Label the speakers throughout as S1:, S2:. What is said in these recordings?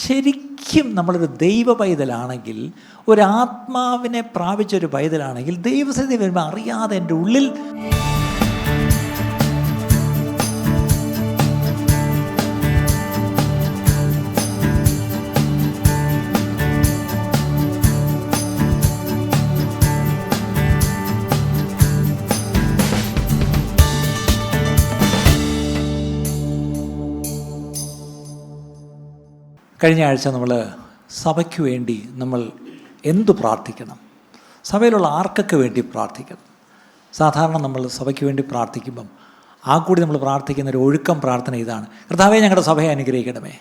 S1: ശരിക്കും നമ്മളൊരു ദൈവ പൈതലാണെങ്കിൽ, ഒരാത്മാവിനെ പ്രാപിച്ചൊരു പൈതലാണെങ്കിൽ, ദൈവസന്നിധി വരുമ്പോൾ അറിയാതെ എൻ്റെ ഉള്ളിൽ കഴിഞ്ഞ ആഴ്ച നമ്മൾ സഭയ്ക്ക് വേണ്ടി നമ്മൾ എന്തു പ്രാർത്ഥിക്കണം, സഭയിലുള്ള ആർക്കൊക്കെ വേണ്ടി പ്രാർത്ഥിക്കണം. സാധാരണ നമ്മൾ സഭയ്ക്ക് വേണ്ടി പ്രാർത്ഥിക്കുമ്പം ആ കൂടി നമ്മൾ പ്രാർത്ഥിക്കുന്ന ഒരു ഒഴുക്കം പ്രാർത്ഥന ഇതാണ്: കർത്താവേ ഞങ്ങളുടെ സഭയെ അനുഗ്രഹിക്കണമേ,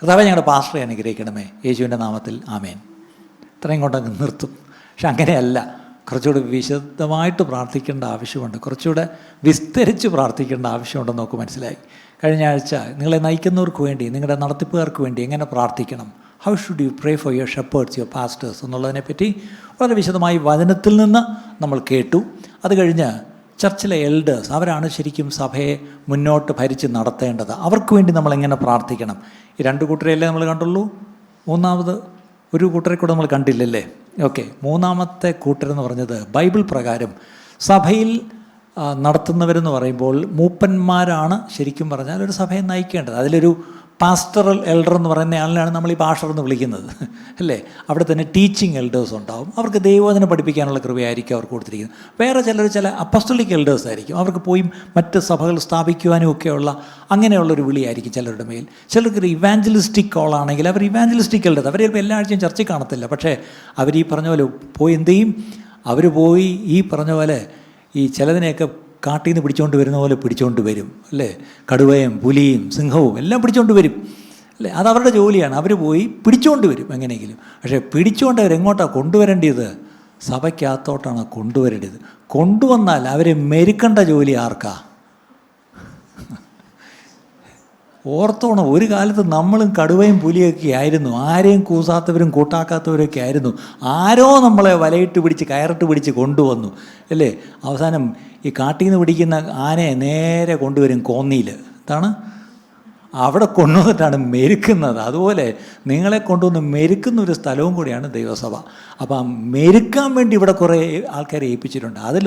S1: കർത്താവേ ഞങ്ങളുടെ പാസ്റ്ററെ അനുഗ്രഹിക്കണമേ, യേശുവിൻ്റെ നാമത്തിൽ ആമേൻ. ഇത്രയും കൊണ്ടങ്ങ് നിർത്തും. പക്ഷെ അങ്ങനെയല്ല, കുറച്ചുകൂടെ വിശദമായിട്ട് പ്രാർത്ഥിക്കേണ്ട ആവശ്യമുണ്ട്, കുറച്ചുകൂടെ വിസ്തരിച്ച് പ്രാർത്ഥിക്കേണ്ട ആവശ്യമുണ്ടെന്ന് നമുക്ക് മനസ്സിലായി. കഴിഞ്ഞ ആഴ്ച നിങ്ങളെ നയിക്കുന്നവർക്ക് വേണ്ടി, നിങ്ങളുടെ നടത്തിപ്പുകാർക്ക് വേണ്ടി എങ്ങനെ പ്രാർത്ഥിക്കണം, how should you pray for your shepherds, your pastors എന്നുള്ളതിനെപ്പറ്റി വളരെ വിശദമായി വചനത്തിൽ നിന്ന് നമ്മൾ കേട്ടു. അത് കഴിഞ്ഞ് ചർച്ചിലെ എൽഡേഴ്സ്, അവരാണ് ശരിക്കും സഭയെ മുന്നോട്ട് ഭരിച്ച് നടത്തേണ്ടത്, അവർക്ക് വേണ്ടി നമ്മളെങ്ങനെ പ്രാർത്ഥിക്കണം. ഈ രണ്ട് കൂട്ടരെയല്ലേ നമ്മൾ കണ്ടുള്ളൂ, മൂന്നാമത് ഒരു കൂട്ടരെ കൂടെ നമ്മൾ കണ്ടില്ലല്ലേ? ഓക്കെ, മൂന്നാമത്തെ കൂട്ടരെന്ന് പറഞ്ഞത് ബൈബിൾ പ്രകാരം സഭയിൽ നടത്തുന്നവരെന്ന് പറയുമ്പോൾ മൂപ്പന്മാരാണ് ശരിക്കും പറഞ്ഞാൽ ഒരു സഭയെ നയിക്കേണ്ടത്. അതിലൊരു പാസ്റ്ററൽ എൽഡർ എന്ന് പറയുന്ന ആളിനാണ് നമ്മൾ ഈ പാസ്റ്റർ എന്ന് വിളിക്കുന്നത്, അല്ലേ? അവിടെ തന്നെ ടീച്ചിങ് എൽഡേഴ്സ് ഉണ്ടാവും, അവർക്ക് ദൈവവചനം പഠിപ്പിക്കാനുള്ള കൃപയായിരിക്കും അവർക്ക് കൊടുത്തിരിക്കുന്നത്. വേറെ ചില അപ്പസ്റ്റോലിക് എൽഡേഴ്സ് ആയിരിക്കും, അവർക്ക് പോയി മറ്റ് സഭകൾ സ്ഥാപിക്കുവാനും ഒക്കെയുള്ള അങ്ങനെയുള്ളൊരു വിളിയായിരിക്കും ചിലരുടെ മേൽ. ചിലർക്ക് ഇവാഞ്ചലിസ്റ്റിക് കോളാണെങ്കിൽ അവർ ഇവാഞ്ചലിസ്റ്റിക് എൽഡേഴ്സ്, അവർ ചിലപ്പോൾ എല്ലാ ആഴ്ചയും ചർച്ചയിൽ കാണത്തില്ല, പക്ഷേ അവർ ഈ പറഞ്ഞ പോലെ പോയി എന്ത് ചെയ്യും, അവർ പോയി ഈ പറഞ്ഞ പോലെ ഈ ചിലതിനെയൊക്കെ കാട്ടിൽ നിന്ന് പിടിച്ചുകൊണ്ട് വരുന്ന പോലെ പിടിച്ചുകൊണ്ട് വരും, അല്ലേ? കടുവയും പുലിയും സിംഹവും എല്ലാം പിടിച്ചുകൊണ്ട് വരും, അല്ലേ? അതവരുടെ ജോലിയാണ്, അവർ പോയി പിടിച്ചുകൊണ്ട് വരും എങ്ങനെയെങ്കിലും. പക്ഷേ പിടിച്ചുകൊണ്ട് അവരെങ്ങോട്ടാണ് കൊണ്ടുവരേണ്ടത്? സഭയ്ക്കകത്തോട്ടാണ് കൊണ്ടുവരേണ്ടത്. കൊണ്ടുവന്നാൽ അവരെ മെരുക്കേണ്ട ജോലി ആർക്കാ? ഓർത്തോണം, ഒരു കാലത്ത് നമ്മളും കടുവയും പുലിയൊക്കെ ആയിരുന്നു, ആരെയും കൂസാത്തവരും കൂട്ടാക്കാത്തവരൊക്കെ ആയിരുന്നു. ആരോ നമ്മളെ വലയിട്ട് പിടിച്ച് കയറിട്ട് പിടിച്ച് കൊണ്ടുവന്നു, അല്ലേ? അവസാനം ഈ കാട്ടിൽ നിന്ന് പിടിക്കുന്ന ആനയെ നേരെ കൊണ്ടുവരും കോന്നിയിൽ, എന്താണ് അവിടെ കൊണ്ടുവന്നിട്ടാണ് മെരുക്കുന്നത്. അതുപോലെ നിങ്ങളെ കൊണ്ടുവന്ന് മെരുക്കുന്ന ഒരു സ്ഥലവും കൂടിയാണ് ദൈവസഭ. അപ്പം ആ മെരുക്കാൻ വേണ്ടി ഇവിടെ കുറേ ആൾക്കാരെ ഏൽപ്പിച്ചിട്ടുണ്ട്. അതിൽ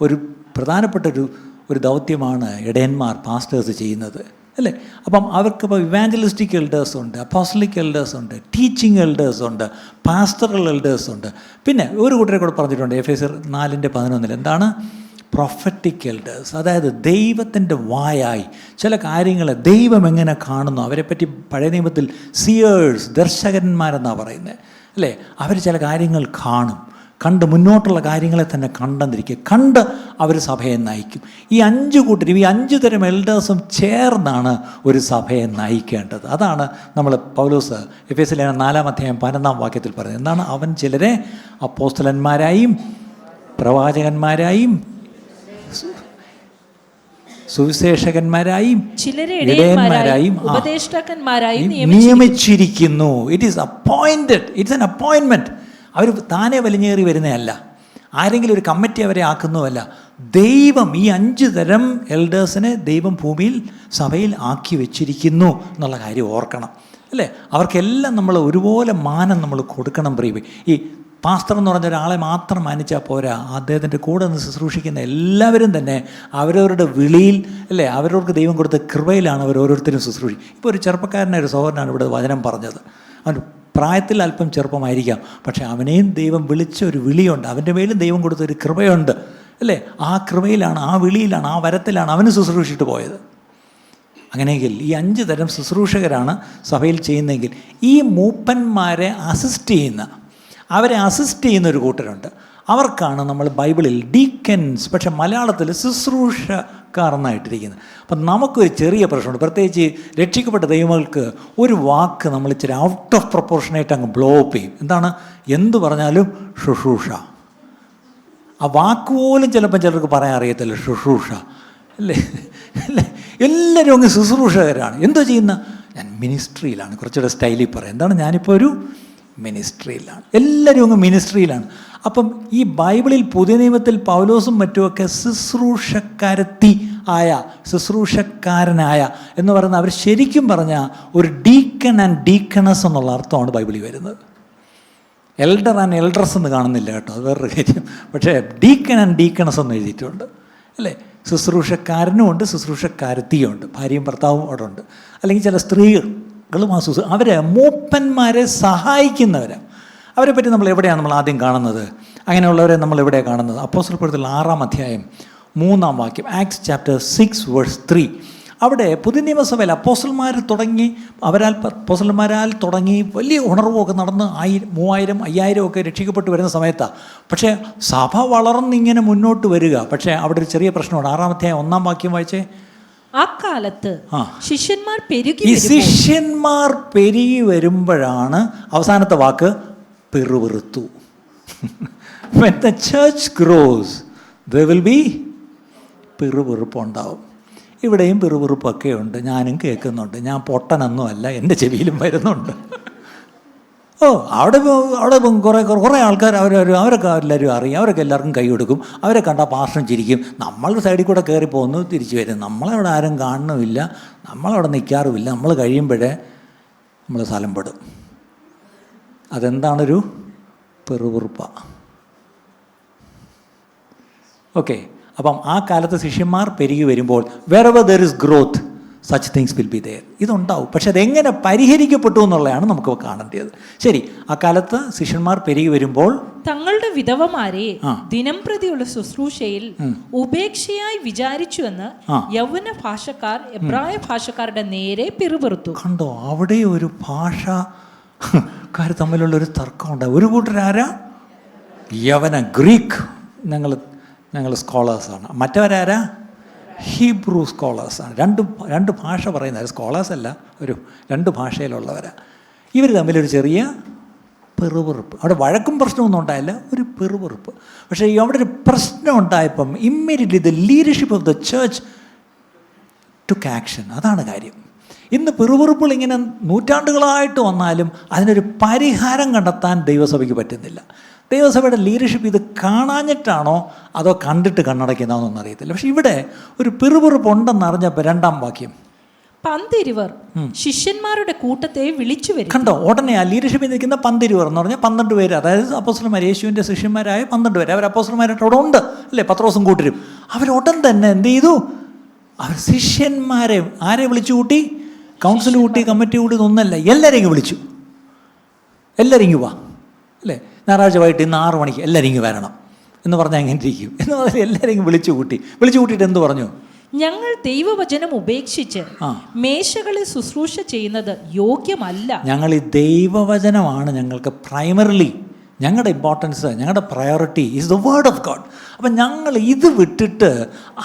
S1: ഒരു പ്രധാനപ്പെട്ട ദൗത്യമാണ് ഇടയന്മാർ, പാസ്റ്റേഴ്സ് ചെയ്യുന്നത്, അല്ലേ? അപ്പം അവർക്കിപ്പോൾ ഇവാഞ്ചലിസ്റ്റിക് എൽഡേഴ്സ് ഉണ്ട്, അപ്പോസ്റ്റലിക് എൽഡേഴ്സ് ഉണ്ട്, ടീച്ചിങ് എൽഡേഴ്സ് ഉണ്ട്, പാസ്റ്ററൽ എൽഡേഴ്സ് ഉണ്ട്. പിന്നെ ഒരു കൂട്ടരെ കൂടെ പറഞ്ഞിട്ടുണ്ട് എഫേസ്യർ 4:11 എന്താണ്? Prophetic elders. അതായത് ദൈവത്തിൻ്റെ വായായി ചില കാര്യങ്ങളെ ദൈവം എങ്ങനെ കാണുന്നു അവരെപ്പറ്റി പഴയ നിയമത്തിൽ സിയേഴ്സ്, ദർശകന്മാരെന്നാണ് പറയുന്നത്, അല്ലേ? അവർ ചില കാര്യങ്ങൾ കാണും, കണ്ട് മുന്നോട്ടുള്ള കാര്യങ്ങളെ തന്നെ കണ്ടെന്നിരിക്കുക, കണ്ട് അവർ സഭയെ നയിക്കും. ഈ 5 കൂട്ടരും, ഈ 5 തരം എൽഡേഴ്സും ചേർന്നാണ് ഒരു സഭയെ നയിക്കേണ്ടത്. അതാണ് നമ്മൾ പൗലോസ് എഫേസ്യർ 4:11 പറയുന്നത്. എന്താണ്? അവൻ ചിലരെ അപ്പോസ്തലന്മാരായും പ്രവാചകന്മാരായും സുവിശേഷകന്മാരായും ഇടയന്മാരായും നിയമിച്ചിരിക്കുന്നു. It is appointed, it's an appointment. അവർ താനെ വലിഞ്ഞേറി വരുന്നതല്ല, ആരെങ്കിലും ഒരു കമ്മിറ്റി അവരെ ആക്കുന്നുമല്ല. ദൈവം ഈ 5 തരം എൽഡേഴ്സിനെ ദൈവം ഭൂമിയിൽ സഭയിൽ ആക്കി വെച്ചിരിക്കുന്നു എന്നുള്ള കാര്യം ഓർക്കണം, അല്ലേ? അവർക്കെല്ലാം നമ്മൾ ഒരുപോലെ മാനം നമ്മൾ കൊടുക്കണം. പ്രിയ, ഈ പാസ്റ്റർ എന്ന് പറഞ്ഞ ഒരാളെ മാത്രം മാനിച്ചാൽ പോരാ, അദ്ദേഹത്തിൻ്റെ കൂടെ നിന്ന് ശുശ്രൂഷിക്കുന്ന എല്ലാവരും തന്നെ അവരവരുടെ വിളിയിൽ, അല്ലേ, അവരവർക്ക് ദൈവം കൊടുത്ത കൃപയിലാണ് അവർ ഓരോരുത്തരും ശുശ്രൂഷിക്കും. ഇപ്പോൾ ഒരു ചെറുപ്പക്കാരനായ ഒരു സഹോദരനാണ് ഇവിടെ വചനം പറഞ്ഞത്. അവൻ പ്രായത്തിൽ അല്പം ചെറുപ്പമായിരിക്കാം, പക്ഷേ അവനെയും ദൈവം വിളിച്ച ഒരു വിളിയുണ്ട്, അവൻ്റെ മേലും ദൈവം കൊടുത്തൊരു കൃപയുണ്ട്, അല്ലേ? ആ കൃപയിലാണ്, ആ വിളിയിലാണ്, ആ വരത്തിലാണ് അവന് ശുശ്രൂഷിച്ചിട്ട് പോയത്. അങ്ങനെയെങ്കിൽ ഈ 5 തരം ശുശ്രൂഷകരാണ് സഭയിൽ ചെയ്യുന്നതെങ്കിൽ ഈ മൂപ്പന്മാരെ അവരെ അസിസ്റ്റ് ചെയ്യുന്ന ഒരു കൂട്ടരുണ്ട്. അവർക്കാണ് നമ്മൾ ബൈബിളിൽ ഡീക്കൻസ്, പക്ഷെ മലയാളത്തിൽ ശുശ്രൂഷക്കാർ എന്നായിട്ടിരിക്കുന്നത്. അപ്പം നമുക്കൊരു ചെറിയ പ്രശ്നമുണ്ട്, പ്രത്യേകിച്ച് രക്ഷിക്കപ്പെട്ട ദൈവങ്ങൾക്ക് ഒരു വാക്ക് നമ്മൾ ഇച്ചിരി ഔട്ട് ഓഫ് പ്രൊപ്പോർഷനായിട്ട് അങ്ങ് ബ്ലോ അപ്പ് ചെയ്യും. എന്താണ്? എന്തു പറഞ്ഞാലും ശുശ്രൂഷ. ആ വാക്കുപോലും ചിലപ്പോൾ ചിലർക്ക് പറയാൻ അറിയത്തില്ല, ശുശ്രൂഷ, അല്ലേ? എല്ലാവരും അങ്ങ് ശുശ്രൂഷകരാണ്. എന്തോ ചെയ്യുന്ന? ഞാൻ മിനിസ്ട്രിയിലാണ്. കുറച്ചുകൂടെ സ്റ്റൈലിൽ പറയാം, എന്താണ്? ഞാനിപ്പോൾ ഒരു മിനിസ്ട്രിയിലാണ്. എല്ലാവരും അങ്ങ് മിനിസ്ട്രിയിലാണ്. അപ്പം ഈ ബൈബിളിൽ പുതിയ നിയമത്തിൽ പൗലോസും മറ്റുമൊക്കെ ശുശ്രൂഷക്കാരനായ എന്ന് പറയുന്ന അവർ ശരിക്കും പറഞ്ഞാൽ ഒരു ഡീക്കൺ ആൻഡ് ഡീക്കണസ് എന്നുള്ള അർത്ഥമാണ് ബൈബിളിൽ വരുന്നത്. എൽഡർ ആൻഡ് എൽഡർസ് എന്ന് കാണുന്നില്ല കേട്ടോ, അത് വേറൊരു കാര്യം. പക്ഷേ ഡീക്കൺ ആൻഡ് ഡീക്കണസ് എന്ന് എഴുതിയിട്ടുണ്ട് അല്ലേ. ശുശ്രൂഷക്കാരനുമുണ്ട്, ശുശ്രൂഷക്കാരത്തിയുമുണ്ട്, ഭാര്യയും ഭർത്താവും അവിടെ ഉണ്ട്. അല്ലെങ്കിൽ ചില സ്ത്രീകളും അവരെ മൂപ്പന്മാരെ സഹായിക്കുന്നവരാണ്. അവരെ പറ്റി നമ്മൾ എവിടെയാണ് നമ്മൾ ആദ്യം കാണുന്നത്? അങ്ങനെയുള്ളവരെ നമ്മൾ എവിടെയാണ് കാണുന്നത്? അപ്പോസ്തല പ്രവൃത്തികൾ 6-ാം അധ്യായം 3-ാം വാക്യം, ആക്ട്സ് ചാപ്റ്റർ 6:3. അവിടെ പുതിയ നിയമസഭയിൽ അപ്പോസ്തലന്മാരാൽ തുടങ്ങി വലിയ ഉണർവൊക്കെ നടന്ന് 3000, 5000 ഒക്കെ രക്ഷിക്കപ്പെട്ട് വരുന്ന സമയത്താണ്. പക്ഷേ സഭ വളർന്നിങ്ങനെ മുന്നോട്ട് വരിക. പക്ഷേ അവിടെ ഒരു ചെറിയ പ്രശ്നമുണ്ട്. 6-ാം അധ്യായം 1-ാം വാക്യം വായിച്ചേ.
S2: അക്കാലത്ത് ശിഷ്യന്മാർ
S1: പെരുകി വരുമ്പോഴാണ് അവസാനത്തെ വാക്ക് പെറുപെറുത്തു. When the church grows, there will be പെറുപെറുപ്പുണ്ടാവും. ഇവിടെയും പെറുപെറുപ്പൊക്കെ ഉണ്ട്, ഞാനും കേൾക്കുന്നുണ്ട്. ഞാൻ പൊട്ടനൊന്നുമല്ല, എൻ്റെ ചെവിയിലും വരുന്നുണ്ട്. അവിടെ കുറേ ആൾക്കാർ അവരൊക്കെ എല്ലാവരും അറിയും, അവരൊക്കെ എല്ലാവർക്കും കൈ കൊടുക്കും, അവരെ കണ്ടാൽ പാസ്റ്ററും ചിരിക്കും. നമ്മൾ സൈഡിൽ കൂടെ കയറി പോകുന്നു, തിരിച്ചു വരും. നമ്മളവിടെ ആരും കാണുന്നുമില്ല, നമ്മളവിടെ നിൽക്കാറുമില്ല. നമ്മൾ കഴിയുമ്പോഴേ നമ്മൾ സ്ഥലം പെടും. അതെന്താണൊരു പെറുപെറുപ്പാണ്. ഓക്കെ, അപ്പം ആ കാലത്ത് ശിഷ്യന്മാർ പെരുകി വരുമ്പോൾ wherever there is growth, such things will be there. ഇതുണ്ടാവും. പക്ഷെ അതെങ്ങനെ പരിഹരിക്കപ്പെട്ടു എന്നുള്ളതാണ് നമുക്ക് കാണേണ്ടത്. ശരി, ആ കാലത്ത് ശിഷ്യന്മാർ പെരുകി വരുമ്പോൾ
S2: തങ്ങളുടെ വിധവമാരെ ദിനം പ്രതിയുള്ള ശുശ്രൂഷയിൽ ഉപേക്ഷയായി വിചാരിച്ചുവെന്ന് യൗവന ഭാഷക്കാർ എബ്രായ ഭാഷക്കാരുടെ നേരെ പിറുപിറുത്തു.
S1: കണ്ടോ, അവിടെ ഒരു ഭാഷക്കാർ തമ്മിലുള്ളൊരു തർക്കമുണ്ട്. ഒരു കൂട്ടരാരാ? യവന, ഗ്രീക്ക്. ഞങ്ങൾ സ്കോളേഴ്സാണ്. മറ്റവരാരാ? ഹീബ്രു സ്കോളേഴ്സാണ്. രണ്ട് ഭാഷ പറയുന്നത്. സ്കോളേഴ്സ് അല്ല, രണ്ട് ഭാഷയിലുള്ളവരാണ്. ഇവർ തമ്മിലൊരു ചെറിയ പെറുപെറുപ്പ്. അവിടെ വഴക്കും പ്രശ്നമൊന്നും ഉണ്ടായില്ല, ഒരു പെറുപെറുപ്പ്. പക്ഷേ അവിടെ ഒരു പ്രശ്നം ഉണ്ടായപ്പം immediately the leadership of the church took action. അതാണ് കാര്യം. ഇന്ന് പെറുപെറുപ്പുകൾ ഇങ്ങനെ നൂറ്റാണ്ടുകളായിട്ട് വന്നാലും അതിനൊരു പരിഹാരം കണ്ടെത്താൻ ദൈവസഭയ്ക്ക് പറ്റുന്നില്ല. ദൈവസഭയുടെ ലീഡർഷിപ്പ് ഇത് കാണാഞ്ഞിട്ടാണോ അതോ കണ്ടിട്ട് കണ്ണടയ്ക്കുന്നതെന്നൊന്നും അറിയത്തില്ല. പക്ഷെ ഇവിടെ ഒരു പെറുപെറുപ്പുണ്ടെന്നറിഞ്ഞപ്പോൾ 2-ാം വാക്യം,
S2: പന്തിരുവർ ശിഷ്യന്മാരുടെ കൂട്ടത്തെ വിളിച്ചു വരും.
S1: കണ്ടോ, ഉടനെ ആ ലീഡർഷിപ്പിൽ നിൽക്കുന്ന പന്തിരുവർ എന്ന് പറഞ്ഞാൽ 12 പേര്, അതായത് അപ്പോസ്തലന്മാർ, യേശുവിൻ്റെ ശിഷ്യന്മാരായ 12 പേര്. അവർ അപ്പോസ്തലന്മാരായിട്ട് അവിടെ ഉണ്ട് അല്ലേ, പത്രോസും കൂട്ടരും. അവരുടൻ തന്നെ എന്ത് ചെയ്തു? അവർ ശിഷ്യന്മാരെ ആരെ വിളിച്ചു കൂട്ടി? കൗൺസിൽ കൂട്ടി, കമ്മിറ്റി കൂട്ടി ഒന്നല്ല, എല്ലാവരെയും വിളിച്ചു. എല്ലാവരും ഇങ്ങ് വാ അല്ലേ, ഞായറാഴ്ച വൈകിട്ട് ഇന്ന് 6 മണിക്ക് എല്ലാവരും ഇങ്ങ് വരണം എന്ന് പറഞ്ഞാൽ എങ്ങനെ ഇരിക്കും എന്ന് പറഞ്ഞാൽ എല്ലാവരെയും വിളിച്ചു കൂട്ടിയിട്ട് എന്ത് പറഞ്ഞു?
S2: ഞങ്ങൾ ദൈവവചനം ഉപേക്ഷിച്ച് മേശകളിൽ ശുശ്രൂഷ ചെയ്യുന്നത് യോഗ്യമല്ല.
S1: ഞങ്ങൾ ഈ ദൈവവചനമാണ് ഞങ്ങൾക്ക് പ്രൈമറിലി, ഞങ്ങളുടെ ഇമ്പോർട്ടൻസ്, ഞങ്ങളുടെ priority is the word of God. അപ്പം ഞങ്ങൾ ഇത് വിട്ടിട്ട്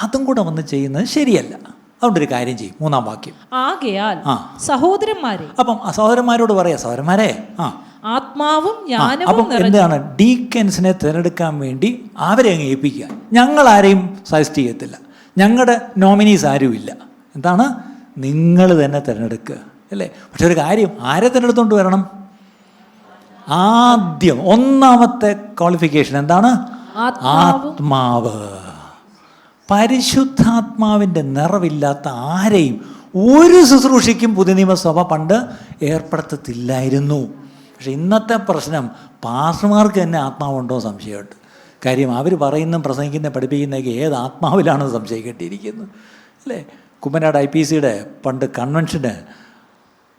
S1: അതും കൂടെ വന്ന് ചെയ്യുന്നത് ശരിയല്ല. അതുകൊണ്ടൊരു കാര്യം ചെയ്യും. 3-ാം വാക്യം,
S2: ആകയാൽ സഹോദരന്മാരെ.
S1: അപ്പം സഹോദരന്മാരോട് പറയാം, സഹോദരന്മാരെ
S2: ആത്മാവും ജ്ഞാനവും.
S1: അപ്പം എന്താണ്? ഡീക്കൻസിനെ തിരഞ്ഞെടുക്കാൻ വേണ്ടി അവരെ അങ്ങ് ഏൽപ്പിക്കുക. ഞങ്ങളാരെയും സജസ്റ്റ് ചെയ്യത്തില്ല, ഞങ്ങളുടെ നോമിനീസ് ആരുമില്ല. എന്താണ്? നിങ്ങൾ തന്നെ തിരഞ്ഞെടുക്കുക അല്ലേ. പക്ഷെ ഒരു കാര്യം, ആരെ തിരഞ്ഞെടുത്തോണ്ട് വരണം? ആദ്യം 1-ാമത്തെ ക്വാളിഫിക്കേഷൻ എന്താണ്? ആത്മാവ്. പരിശുദ്ധാത്മാവിൻ്റെ നിറവില്ലാത്ത ആരെയും ഒരു ശുശ്രൂഷയ്ക്കും പുതിയ നിയമസഭ പണ്ട് ഏർപ്പെടുത്തത്തില്ലായിരുന്നു. പക്ഷെ ഇന്നത്തെ പ്രശ്നം പാസ്റ്റർമാർക്ക് തന്നെ ആത്മാവുണ്ടോ സംശയമുണ്ട്. കാര്യം അവർ പറയുന്നതും പ്രസംഗിക്കുന്നതും പഠിപ്പിക്കുന്നതൊക്കെ ഏത് ആത്മാവിലാണെന്ന് സംശയിക്കേണ്ടിയിരിക്കുന്നു അല്ലേ. കുമ്മനാട് IPCയുടെ പണ്ട് കൺവെൻഷന്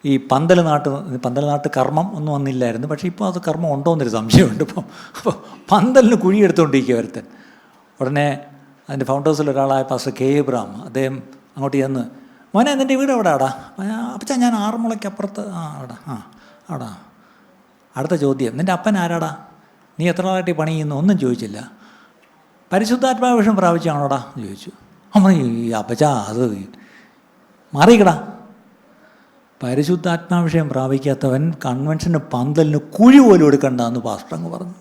S1: ഈ പന്തൽനാട്ട് കർമ്മം ഒന്നും വന്നില്ലായിരുന്നു. പക്ഷേ ഇപ്പോൾ അത് കർമ്മം ഉണ്ടോ എന്നൊരു സംശയമുണ്ട്. അപ്പോൾ പന്തലിന് കുഴിയെടുത്തുകൊണ്ടിരിക്കുക ഒരുത്തൻ. ഉടനെ അതിൻ്റെ ഫൗണ്ടേഴ്സിൽ ഒരാളായ പാസ്റ്റർ K. എബ്രഹാം, അദ്ദേഹം അങ്ങോട്ട് ചെന്ന്, മോനെ നിൻ്റെ വീട് എവിടെ ആടാ? അപ്പച്ചാ ഞാൻ 6 മുളയ്ക്കപ്പുറത്ത്. അവിടെ. അടുത്ത ചോദ്യം, നിൻ്റെ അപ്പൻ ആരാടാ? നീ എത്ര നാളായിട്ട് പണി ചെയ്യുന്നു? ഒന്നും ചോദിച്ചില്ല. പരിശുദ്ധാത്മാവ് വിഷം പ്രാപിച്ചാണോടാ എന്ന് ചോദിച്ചു. അമ്മ അപ്പച്ചാ അത് മാറിക്കടാ. പരിശുദ്ധാത്മാവിഷയം പ്രാപിക്കാത്തവൻ കൺവെൻഷന് പന്തലിന് കുഴി പോലും എടുക്കണ്ട എന്ന് പാസ്റ്റർ അങ്ങ് പറഞ്ഞു.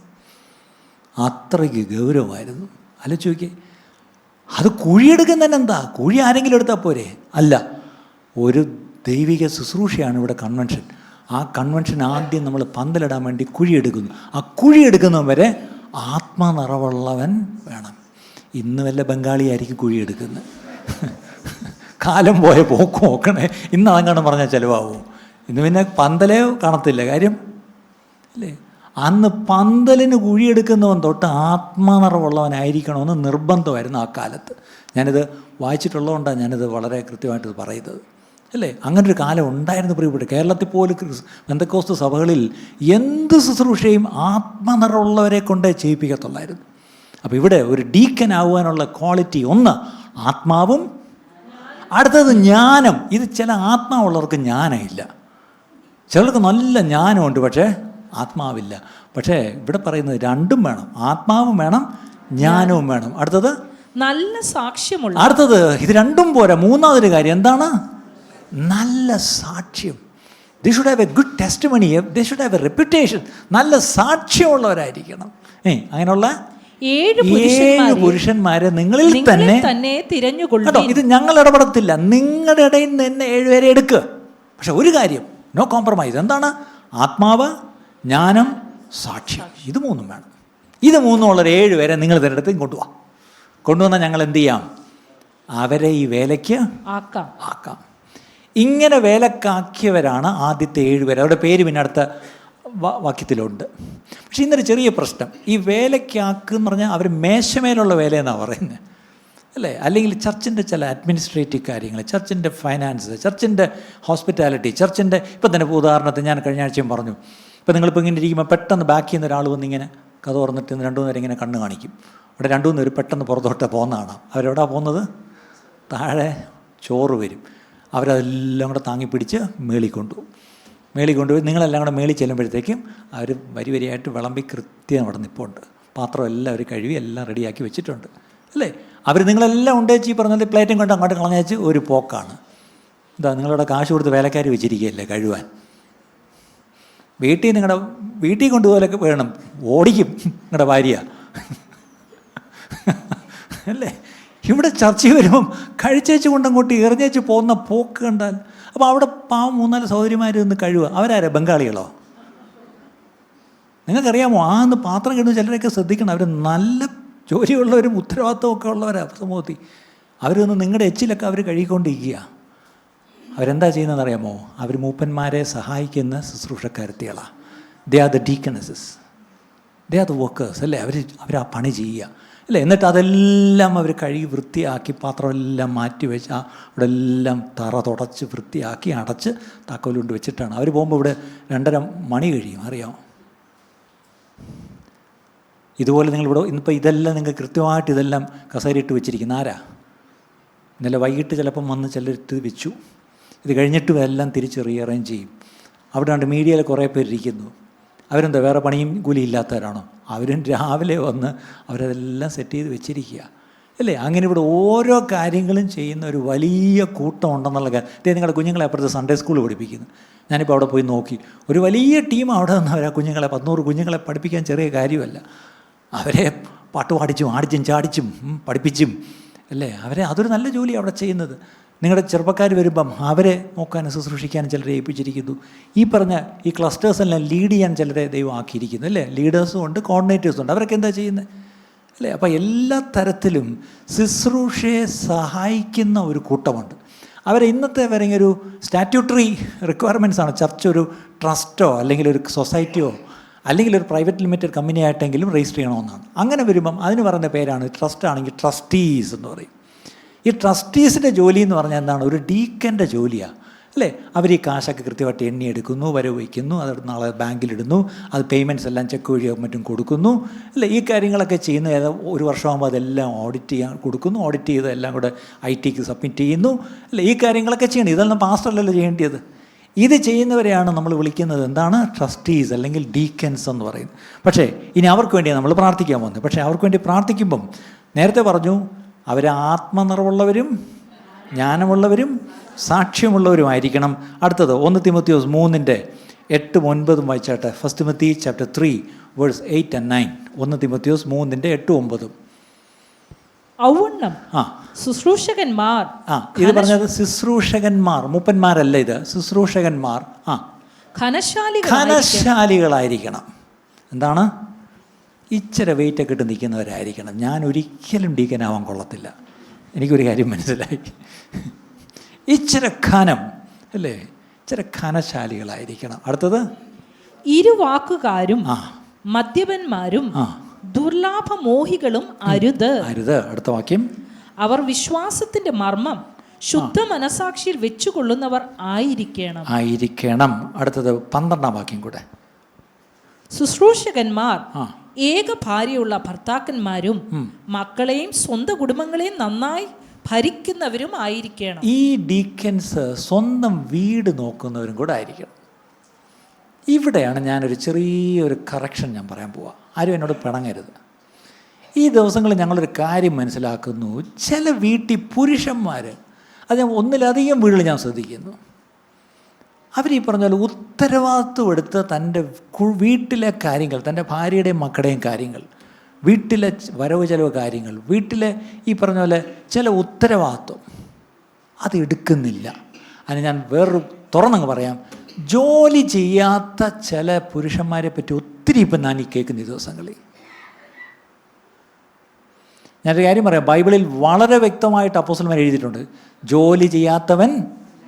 S1: അത്രയ്ക്ക് ഗൗരവമായിരുന്നു. ആലോചിച്ച് നോക്കിയേ, അത് കുഴിയെടുക്കുന്നതന്നെ എന്താ? കുഴി ആരെങ്കിലും എടുത്താൽ പോരെ? അല്ല, ഒരു ദൈവിക ശുശ്രൂഷയാണ് ഇവിടെ കൺവെൻഷൻ. ആ കൺവെൻഷൻ ആദ്യം നമ്മൾ പന്തലിടാൻ വേണ്ടി കുഴിയെടുക്കുന്നു. ആ കുഴിയെടുക്കുന്നവരെ ആത്മനിറവുള്ളവൻ വേണം. ഇന്ന് വല്ല ബംഗാളിയായിരിക്കും കുഴിയെടുക്കുന്നത്. കാലം പോയ പോക്ക് നോക്കണേ. ഇന്ന് അതങ്ങാണ് പറഞ്ഞാൽ ചിലവാകുമോ? ഇന്ന് പിന്നെ പന്തലേ കാണത്തില്ല. കാര്യം അല്ലേ, അന്ന് പന്തലിന് കുഴിയെടുക്കുന്നവൻ തൊട്ട് ആത്മനിറവുള്ളവനായിരിക്കണമെന്ന് നിർബന്ധമായിരുന്നു ആ കാലത്ത്. ഞാനിത് വായിച്ചിട്ടുള്ളതുകൊണ്ടാണ് ഞാനിത് വളരെ കൃത്യമായിട്ട് പറയുന്നത്. അല്ലേ, അങ്ങനൊരു കാലം ഉണ്ടായിരുന്നു പ്രിയപ്പെട്ട. കേരളത്തിൽ പോലും പെന്തക്കോസ്ത് സഭകളിൽ എന്ത് ശുശ്രൂഷയും ആത്മനിറവുള്ളവരെ കൊണ്ടേ ചെയ്യിപ്പിക്കത്തുള്ളായിരുന്നു. അപ്പോൾ ഇവിടെ ഒരു ഡീക്കൻ ആകുവാനുള്ള ക്വാളിറ്റി, ഒന്ന് ആത്മാവും, അടുത്തത് ജ്ഞാനം. ഇത് ചില ആത്മാവുള്ളവർക്ക് ജ്ഞാനമില്ല, ചിലർക്ക് നല്ല ജ്ഞാനമുണ്ട് പക്ഷേ ആത്മാവില്ല. പക്ഷേ ഇവിടെ പറയുന്നത് രണ്ടും വേണം, ആത്മാവും വേണം ജ്ഞാനവും വേണം. അടുത്തത്
S2: നല്ല സാക്ഷ്യമുള്ള,
S1: അടുത്തത് ഇത് രണ്ടും പോരാ, മൂന്നാമതൊരു കാര്യം എന്താണ്? നല്ല സാക്ഷ്യം. They should have A good testimony, they should have A reputation. നല്ല സാക്ഷ്യമുള്ളവരായിരിക്കണം. അങ്ങനെയുള്ള 7 പുരുഷന്മാരെ നിങ്ങളിൽ തന്നെ
S2: തിരഞ്ഞുകൊള്ളു.
S1: ഇത് ഞങ്ങൾ ഇടപെടത്തില്ല, നിങ്ങളുടെ ഇടയിൽ നിന്ന് തന്നെ 7 പേരെ എടുക്കുക. പക്ഷെ ഒരു കാര്യം, നോ കോംപ്രമൈസ്. എന്താണ്? ആത്മാവ്, ജ്ഞാനം, സാക്ഷ്യം. ഇത് മൂന്നും വേണം. ഇത് മൂന്നും ഉള്ള 7 പേരെ നിങ്ങൾ തിരഞ്ഞെടുത്ത് കൊണ്ടുവന്നാൽ ഞങ്ങൾ എന്ത് ചെയ്യാം? അവരെ ഈ വേലയ്ക്ക് ആക്കാം. ഇങ്ങനെ വേലക്കാക്കിയവരാണ് ആദ്യത്തെ 7 പേര്. അവരുടെ പേര് പിന്നെ അടുത്ത വാക്യത്തിലുണ്ട്. പക്ഷെ ഇന്നൊരു ചെറിയ പ്രശ്നം, ഈ വേലയ്ക്കാക്കെന്ന് പറഞ്ഞാൽ അവർ മേശമേലുള്ള വേലയെന്നാണ് പറയുന്നത്, അല്ലേ? അല്ലെങ്കിൽ ചർച്ചിൻ്റെ ചില അഡ്മിനിസ്ട്രേറ്റീവ് കാര്യങ്ങൾ, ചർച്ചിൻ്റെ ഫൈനാൻസ്, ചർച്ചിൻ്റെ ഹോസ്പിറ്റാലിറ്റി, ചർച്ചിൻ്റെ ഇപ്പം തന്നെ ഉദാഹരണത്തിന് ഞാൻ കഴിഞ്ഞ ആഴ്ചയും പറഞ്ഞു, ഇപ്പം നിങ്ങളിപ്പോൾ ഇങ്ങനെ ഇരിക്കുമ്പോൾ പെട്ടെന്ന് ബാക്കിൽ നിന്ന് ഒരാൾ വന്നിങ്ങനെ കഥ തുറന്നിട്ട് 2 നേരം ഇങ്ങനെ കണ്ണ് കാണിക്കും. അവിടെ 2 പേര് പെട്ടെന്ന് പുറത്തോട്ട് പോകുന്നതാണ്. അവരെവിടാ പോകുന്നത്? താഴെ ചോറ് വരും. അവരതെല്ലാം കൂടെ താങ്ങിപ്പിടിച്ച് മേളിൽ കൊണ്ടുപോയി നിങ്ങളെല്ലാം കൂടെ മേളിൽ ചെല്ലുമ്പോഴത്തേക്കും അവർ വരിയായിട്ട് വിളമ്പി കൃത്യം അവിടെ നിൽപ്പുണ്ട്. പാത്രം എല്ലാം അവർ കഴുകി എല്ലാം റെഡിയാക്കി വെച്ചിട്ടുണ്ട്, അല്ലേ? അവർ നിങ്ങളെല്ലാം ഉണ്ടേച്ച് ഈ പറഞ്ഞത് പ്ലേറ്റും കൊണ്ട് അങ്ങോട്ട് കളഞ്ഞേച്ച് ഒരു പോക്കാണ്. എന്താ, നിങ്ങളവിടെ കാശ് കൊടുത്ത് വേലക്കാർ വെച്ചിരിക്കുകയല്ലേ കഴുകാൻ? വീട്ടിൽ കൊണ്ടുപോലൊക്കെ വേണം, ഓടിക്കും നിങ്ങളുടെ ഭാര്യ, അല്ലേ? ഇവിടെ ചർച്ചയിൽ വരുമ്പം കഴിച്ചേച്ച് കൊണ്ടങ്ങോട്ട് എറിഞ്ഞേച്ച് പോകുന്ന പോക്ക് കണ്ടാൽ, അപ്പോൾ അവിടെ പാവം 3-4 സഹോദരിമാർ നിന്ന് കഴുകുക. അവരാരാ? ബംഗാളികളോ? നിങ്ങൾക്കറിയാമോ? അന്ന് പാത്രം കഴുകുന്ന ചിലരൊക്കെ ശ്രദ്ധിക്കണം, അവർ നല്ല ജോലിയുള്ളവരും ഉത്തരവാദിത്വമൊക്കെ ഉള്ളവരാണ് സമൂഹത്തിൽ. അവരൊന്ന് നിങ്ങളുടെ എച്ചിലൊക്കെ അവർ കഴുകിക്കൊണ്ടിരിക്കുക. അവരെന്താ ചെയ്യുന്നതെന്ന് അറിയാമോ? അവർ മൂപ്പന്മാരെ സഹായിക്കുന്ന ശുശ്രൂഷക്കാരത്തികളാണ്. They are the deaconesses, they are the workers, അല്ലേ? അവർ ആ പണി ചെയ്യുക, അല്ലേ? എന്നിട്ട് അതെല്ലാം അവർ കഴുകി വൃത്തിയാക്കി പാത്രമെല്ലാം മാറ്റി വെച്ച് അവിടെ എല്ലാം തറ തുടച്ച് വൃത്തിയാക്കി അടച്ച് താക്കോലുകൊണ്ട് വെച്ചിട്ടാണ് അവർ പോകുമ്പോൾ. ഇവിടെ 2:30 മണി കഴിയും, അറിയാമോ? ഇതുപോലെ നിങ്ങളിവിടെ ഇന്നിപ്പോൾ ഇതെല്ലാം നിങ്ങൾ കൃത്യമായിട്ട് ഇതെല്ലാം കസേരയിട്ട് വെച്ചിരിക്കുന്ന ആരാ? ഇന്നലെ വൈകിട്ട് ചിലപ്പം വന്ന് ചിലരിട്ട് വെച്ചു. ഇത് കഴിഞ്ഞിട്ടും എല്ലാം തിരിച്ച് റീഅറേഞ്ച് ചെയ്യും. അവിടെ കണ്ട് മീഡിയയിൽ കുറേ പേരിരിക്കുന്നു. അവരെന്താ വേറെ പണിയും കൂലി ഇല്ലാത്തവരാണോ? അവരും രാവിലെ വന്ന് അവരതെല്ലാം സെറ്റ് ചെയ്ത് വെച്ചിരിക്കുക, അല്ലേ? അങ്ങനെ ഇവിടെ ഓരോ കാര്യങ്ങളും ചെയ്യുന്ന ഒരു വലിയ കൂട്ടം ഉണ്ടെന്നുള്ള കാര്യം. നിങ്ങളുടെ കുഞ്ഞുങ്ങളെ അപ്പുറത്ത് സൺഡേ സ്കൂൾ പഠിപ്പിക്കുന്നു. ഞാനിപ്പോൾ അവിടെ പോയി നോക്കി, ഒരു വലിയ ടീം അവിടെ നിന്ന് അവരാ കുഞ്ഞുങ്ങളെ 100 കുഞ്ഞുങ്ങളെ പഠിപ്പിക്കാൻ ചെറിയ കാര്യമല്ല. അവരെ പാട്ട് പാടിച്ചും ആടിച്ചും ചാടിച്ചും പഠിപ്പിച്ചും, അല്ലേ? അതൊരു നല്ല ജോലി അവിടെ ചെയ്യുന്നത്. നിങ്ങളുടെ ചെറുപ്പക്കാർ വരുമ്പം അവരെ നോക്കാനും ശുശ്രൂഷിക്കാനും ചിലരെ ഏൽപ്പിച്ചിരിക്കുന്നു. ഈ പറഞ്ഞ ഈ ക്ലസ്റ്റേഴ്സെല്ലാം ലീഡ് ചെയ്യാൻ ചിലരെ ദൈവം ആക്കിയിരിക്കുന്നു, അല്ലേ? ലീഡേഴ്സും ഉണ്ട്, കോർഡിനേറ്റേഴ്സും ഉണ്ട്. അവരൊക്കെ എന്താ ചെയ്യുന്നത്, അല്ലേ? അപ്പോൾ എല്ലാ തരത്തിലും ശുശ്രൂഷയെ സഹായിക്കുന്ന ഒരു കൂട്ടമുണ്ട്. അവരെ ഇന്നത്തെ വരെ ഒരു സ്റ്റാറ്റ്യൂട്ടറി റിക്വയർമെൻറ്റ്സാണ്. ചർച്ച് ഒരു ട്രസ്റ്റോ അല്ലെങ്കിൽ ഒരു സൊസൈറ്റിയോ അല്ലെങ്കിൽ ഒരു പ്രൈവറ്റ് ലിമിറ്റഡ് കമ്പനി ആയിട്ടെങ്കിലും രജിസ്റ്റർ ചെയ്യണമെന്നാണ്. അങ്ങനെ വരുമ്പം അതിന് പറയുന്ന പേരാണ്, ട്രസ്റ്റ് ആണെങ്കിൽ ട്രസ്റ്റീസ് എന്ന് പറയും. ഈ ട്രസ്റ്റീസിൻ്റെ ജോലി എന്ന് പറഞ്ഞാൽ എന്താണ്? ഒരു ഡീക്കൻ്റെ ജോലിയാണ്, അല്ലേ? അവർ ഈ കാശൊക്കെ കൃത്യമായിട്ട് എണ്ണിയെടുക്കുന്നു, വരവ് വയ്ക്കുന്നു, അത് നാളെ ബാങ്കിലിടുന്നു, അത് പേയ്മെൻറ്റ്സ് എല്ലാം ചെക്ക് വഴിയോ മറ്റും കൊടുക്കുന്നു, അല്ലേ? ഈ കാര്യങ്ങളൊക്കെ ചെയ്യുന്ന 1 വർഷമാകുമ്പോൾ അതെല്ലാം ഓഡിറ്റ് ചെയ്യാൻ കൊടുക്കുന്നു, ഓഡിറ്റ് ചെയ്ത് എല്ലാം കൂടെ IT-ക്ക് സബ്മിറ്റ് ചെയ്യുന്നു, അല്ലേ? ഈ കാര്യങ്ങളൊക്കെ ചെയ്യണം. ഇതെല്ലാം പാസ്റ്ററല്ലല്ലോ ചെയ്യേണ്ടത്. ഇത് ചെയ്യുന്നവരെയാണ് നമ്മൾ വിളിക്കുന്നത് എന്താണ്? ട്രസ്റ്റീസ് അല്ലെങ്കിൽ ഡീക്കൻസ് എന്ന് പറയുന്നത്. പക്ഷേ ഇനി അവർക്ക് വേണ്ടിയാണ് നമ്മൾ പ്രാർത്ഥിക്കാൻ പോകുന്നത്. പക്ഷേ അവർക്ക് വേണ്ടി പ്രാർത്ഥിക്കുമ്പം നേരത്തെ പറഞ്ഞു, അവർ ആത്മനിറവുള്ളവരും ജ്ഞാനമുള്ളവരും സാക്ഷ്യമുള്ളവരുമായിരിക്കണം. അടുത്തത് 1 Timotheos 3:8-9 വായിച്ചാട്ടെ. 1 Timothy chapter 3 verse 8 and 9. 1 Timotheos 3:8-9.
S2: ഔവണ്ണം ശുശ്രൂഷകന്മാർ,
S1: ഇത് പറഞ്ഞത് ശുശ്രൂഷകന്മാർ, മൂപ്പന്മാരല്ല, ഇത് ശുശ്രൂഷകന്മാർ ഖനശാലികളായിരിക്കണം. എന്താണ്? ഇച്ചിരി വെയിറ്റൊക്കെ ഇട്ട് നിൽക്കുന്നവരായിരിക്കണം. ഞാൻ ഒരിക്കലും ഡീക്കനാവാൻ കൊള്ളത്തില്ല. എനിക്കൊരു കാര്യം മനസ്സിലായി. ഇച്ചിരി ഖനം, അല്ലേ? ഇച്ചിരി ഘനശാലികളായിരിക്കണം. അടുത്തത്
S2: ഇരുവാക്കുകാരും
S1: ആ
S2: മദ്യപന്മാരും
S1: ആ
S2: ദുർലാഭമോഹികളും അരുത്.
S1: അരുത്. അടുത്ത വാക്യം,
S2: അവർ വിശ്വാസത്തിന്റെ മർമ്മം ശുദ്ധ മനസാക്ഷിയിൽ വെച്ചുകൊള്ളുന്നവർ ആയിരിക്കണം.
S1: ആയിരിക്കണം. അടുത്തത് 12-ാം വാക്യം കൂടെ.
S2: ശുശ്രൂഷകന്മാർ
S1: ആ
S2: ഏക ഭാര്യയുള്ള ഭർത്താക്കന്മാരും മക്കളെയും സ്വന്തം കുടുംബങ്ങളെയും നന്നായി ഭരിക്കുന്നവരും ആയിരിക്കണം.
S1: ഈ ഡീക്കൻസ് സ്വന്തം വീട് നോക്കുന്നവരും കൂടെ ആയിരിക്കണം. ഇവിടെയാണ് ഞാനൊരു ചെറിയൊരു കറക്ഷൻ ഞാൻ പറയാൻ പോവാം. ആരും എന്നോട് പിണങ്ങരുത്. ഈ ദിവസങ്ങളിൽ ഞങ്ങളൊരു കാര്യം മനസ്സിലാക്കുന്നു. ചില വീട്ടിൽ പുരുഷന്മാർ, അത് ഞാൻ ഒന്നിലധികം വീടുകൾ ഞാൻ ശ്രദ്ധിക്കുന്നു, അവർ ഈ പറഞ്ഞ പോലെ ഉത്തരവാദിത്വം എടുത്ത് തൻ്റെ വീട്ടിലെ കാര്യങ്ങൾ, തൻ്റെ ഭാര്യയുടെയും മക്കളുടെയും കാര്യങ്ങൾ, വീട്ടിലെ വരവ് ചെലവ് കാര്യങ്ങൾ, വീട്ടിലെ ഈ പറഞ്ഞ പോലെ ചില ഉത്തരവാദിത്വം അത് എടുക്കുന്നില്ല. അതിന് ഞാൻ വേറൊരു തുറന്നങ്ങ് പറയാം, ജോലി ചെയ്യാത്ത ചില പുരുഷന്മാരെ പറ്റി ഒത്തിരി ഇപ്പം ഞാൻ ഈ കേൾക്കുന്ന ഈ ദിവസങ്ങളിൽ. ഞാനൊരു കാര്യം പറയാം, ബൈബിളിൽ വളരെ വ്യക്തമായിട്ട് അപ്പോസ്തലന്മാർ എഴുതിയിട്ടുണ്ട്, ജോലി ചെയ്യാത്തവൻ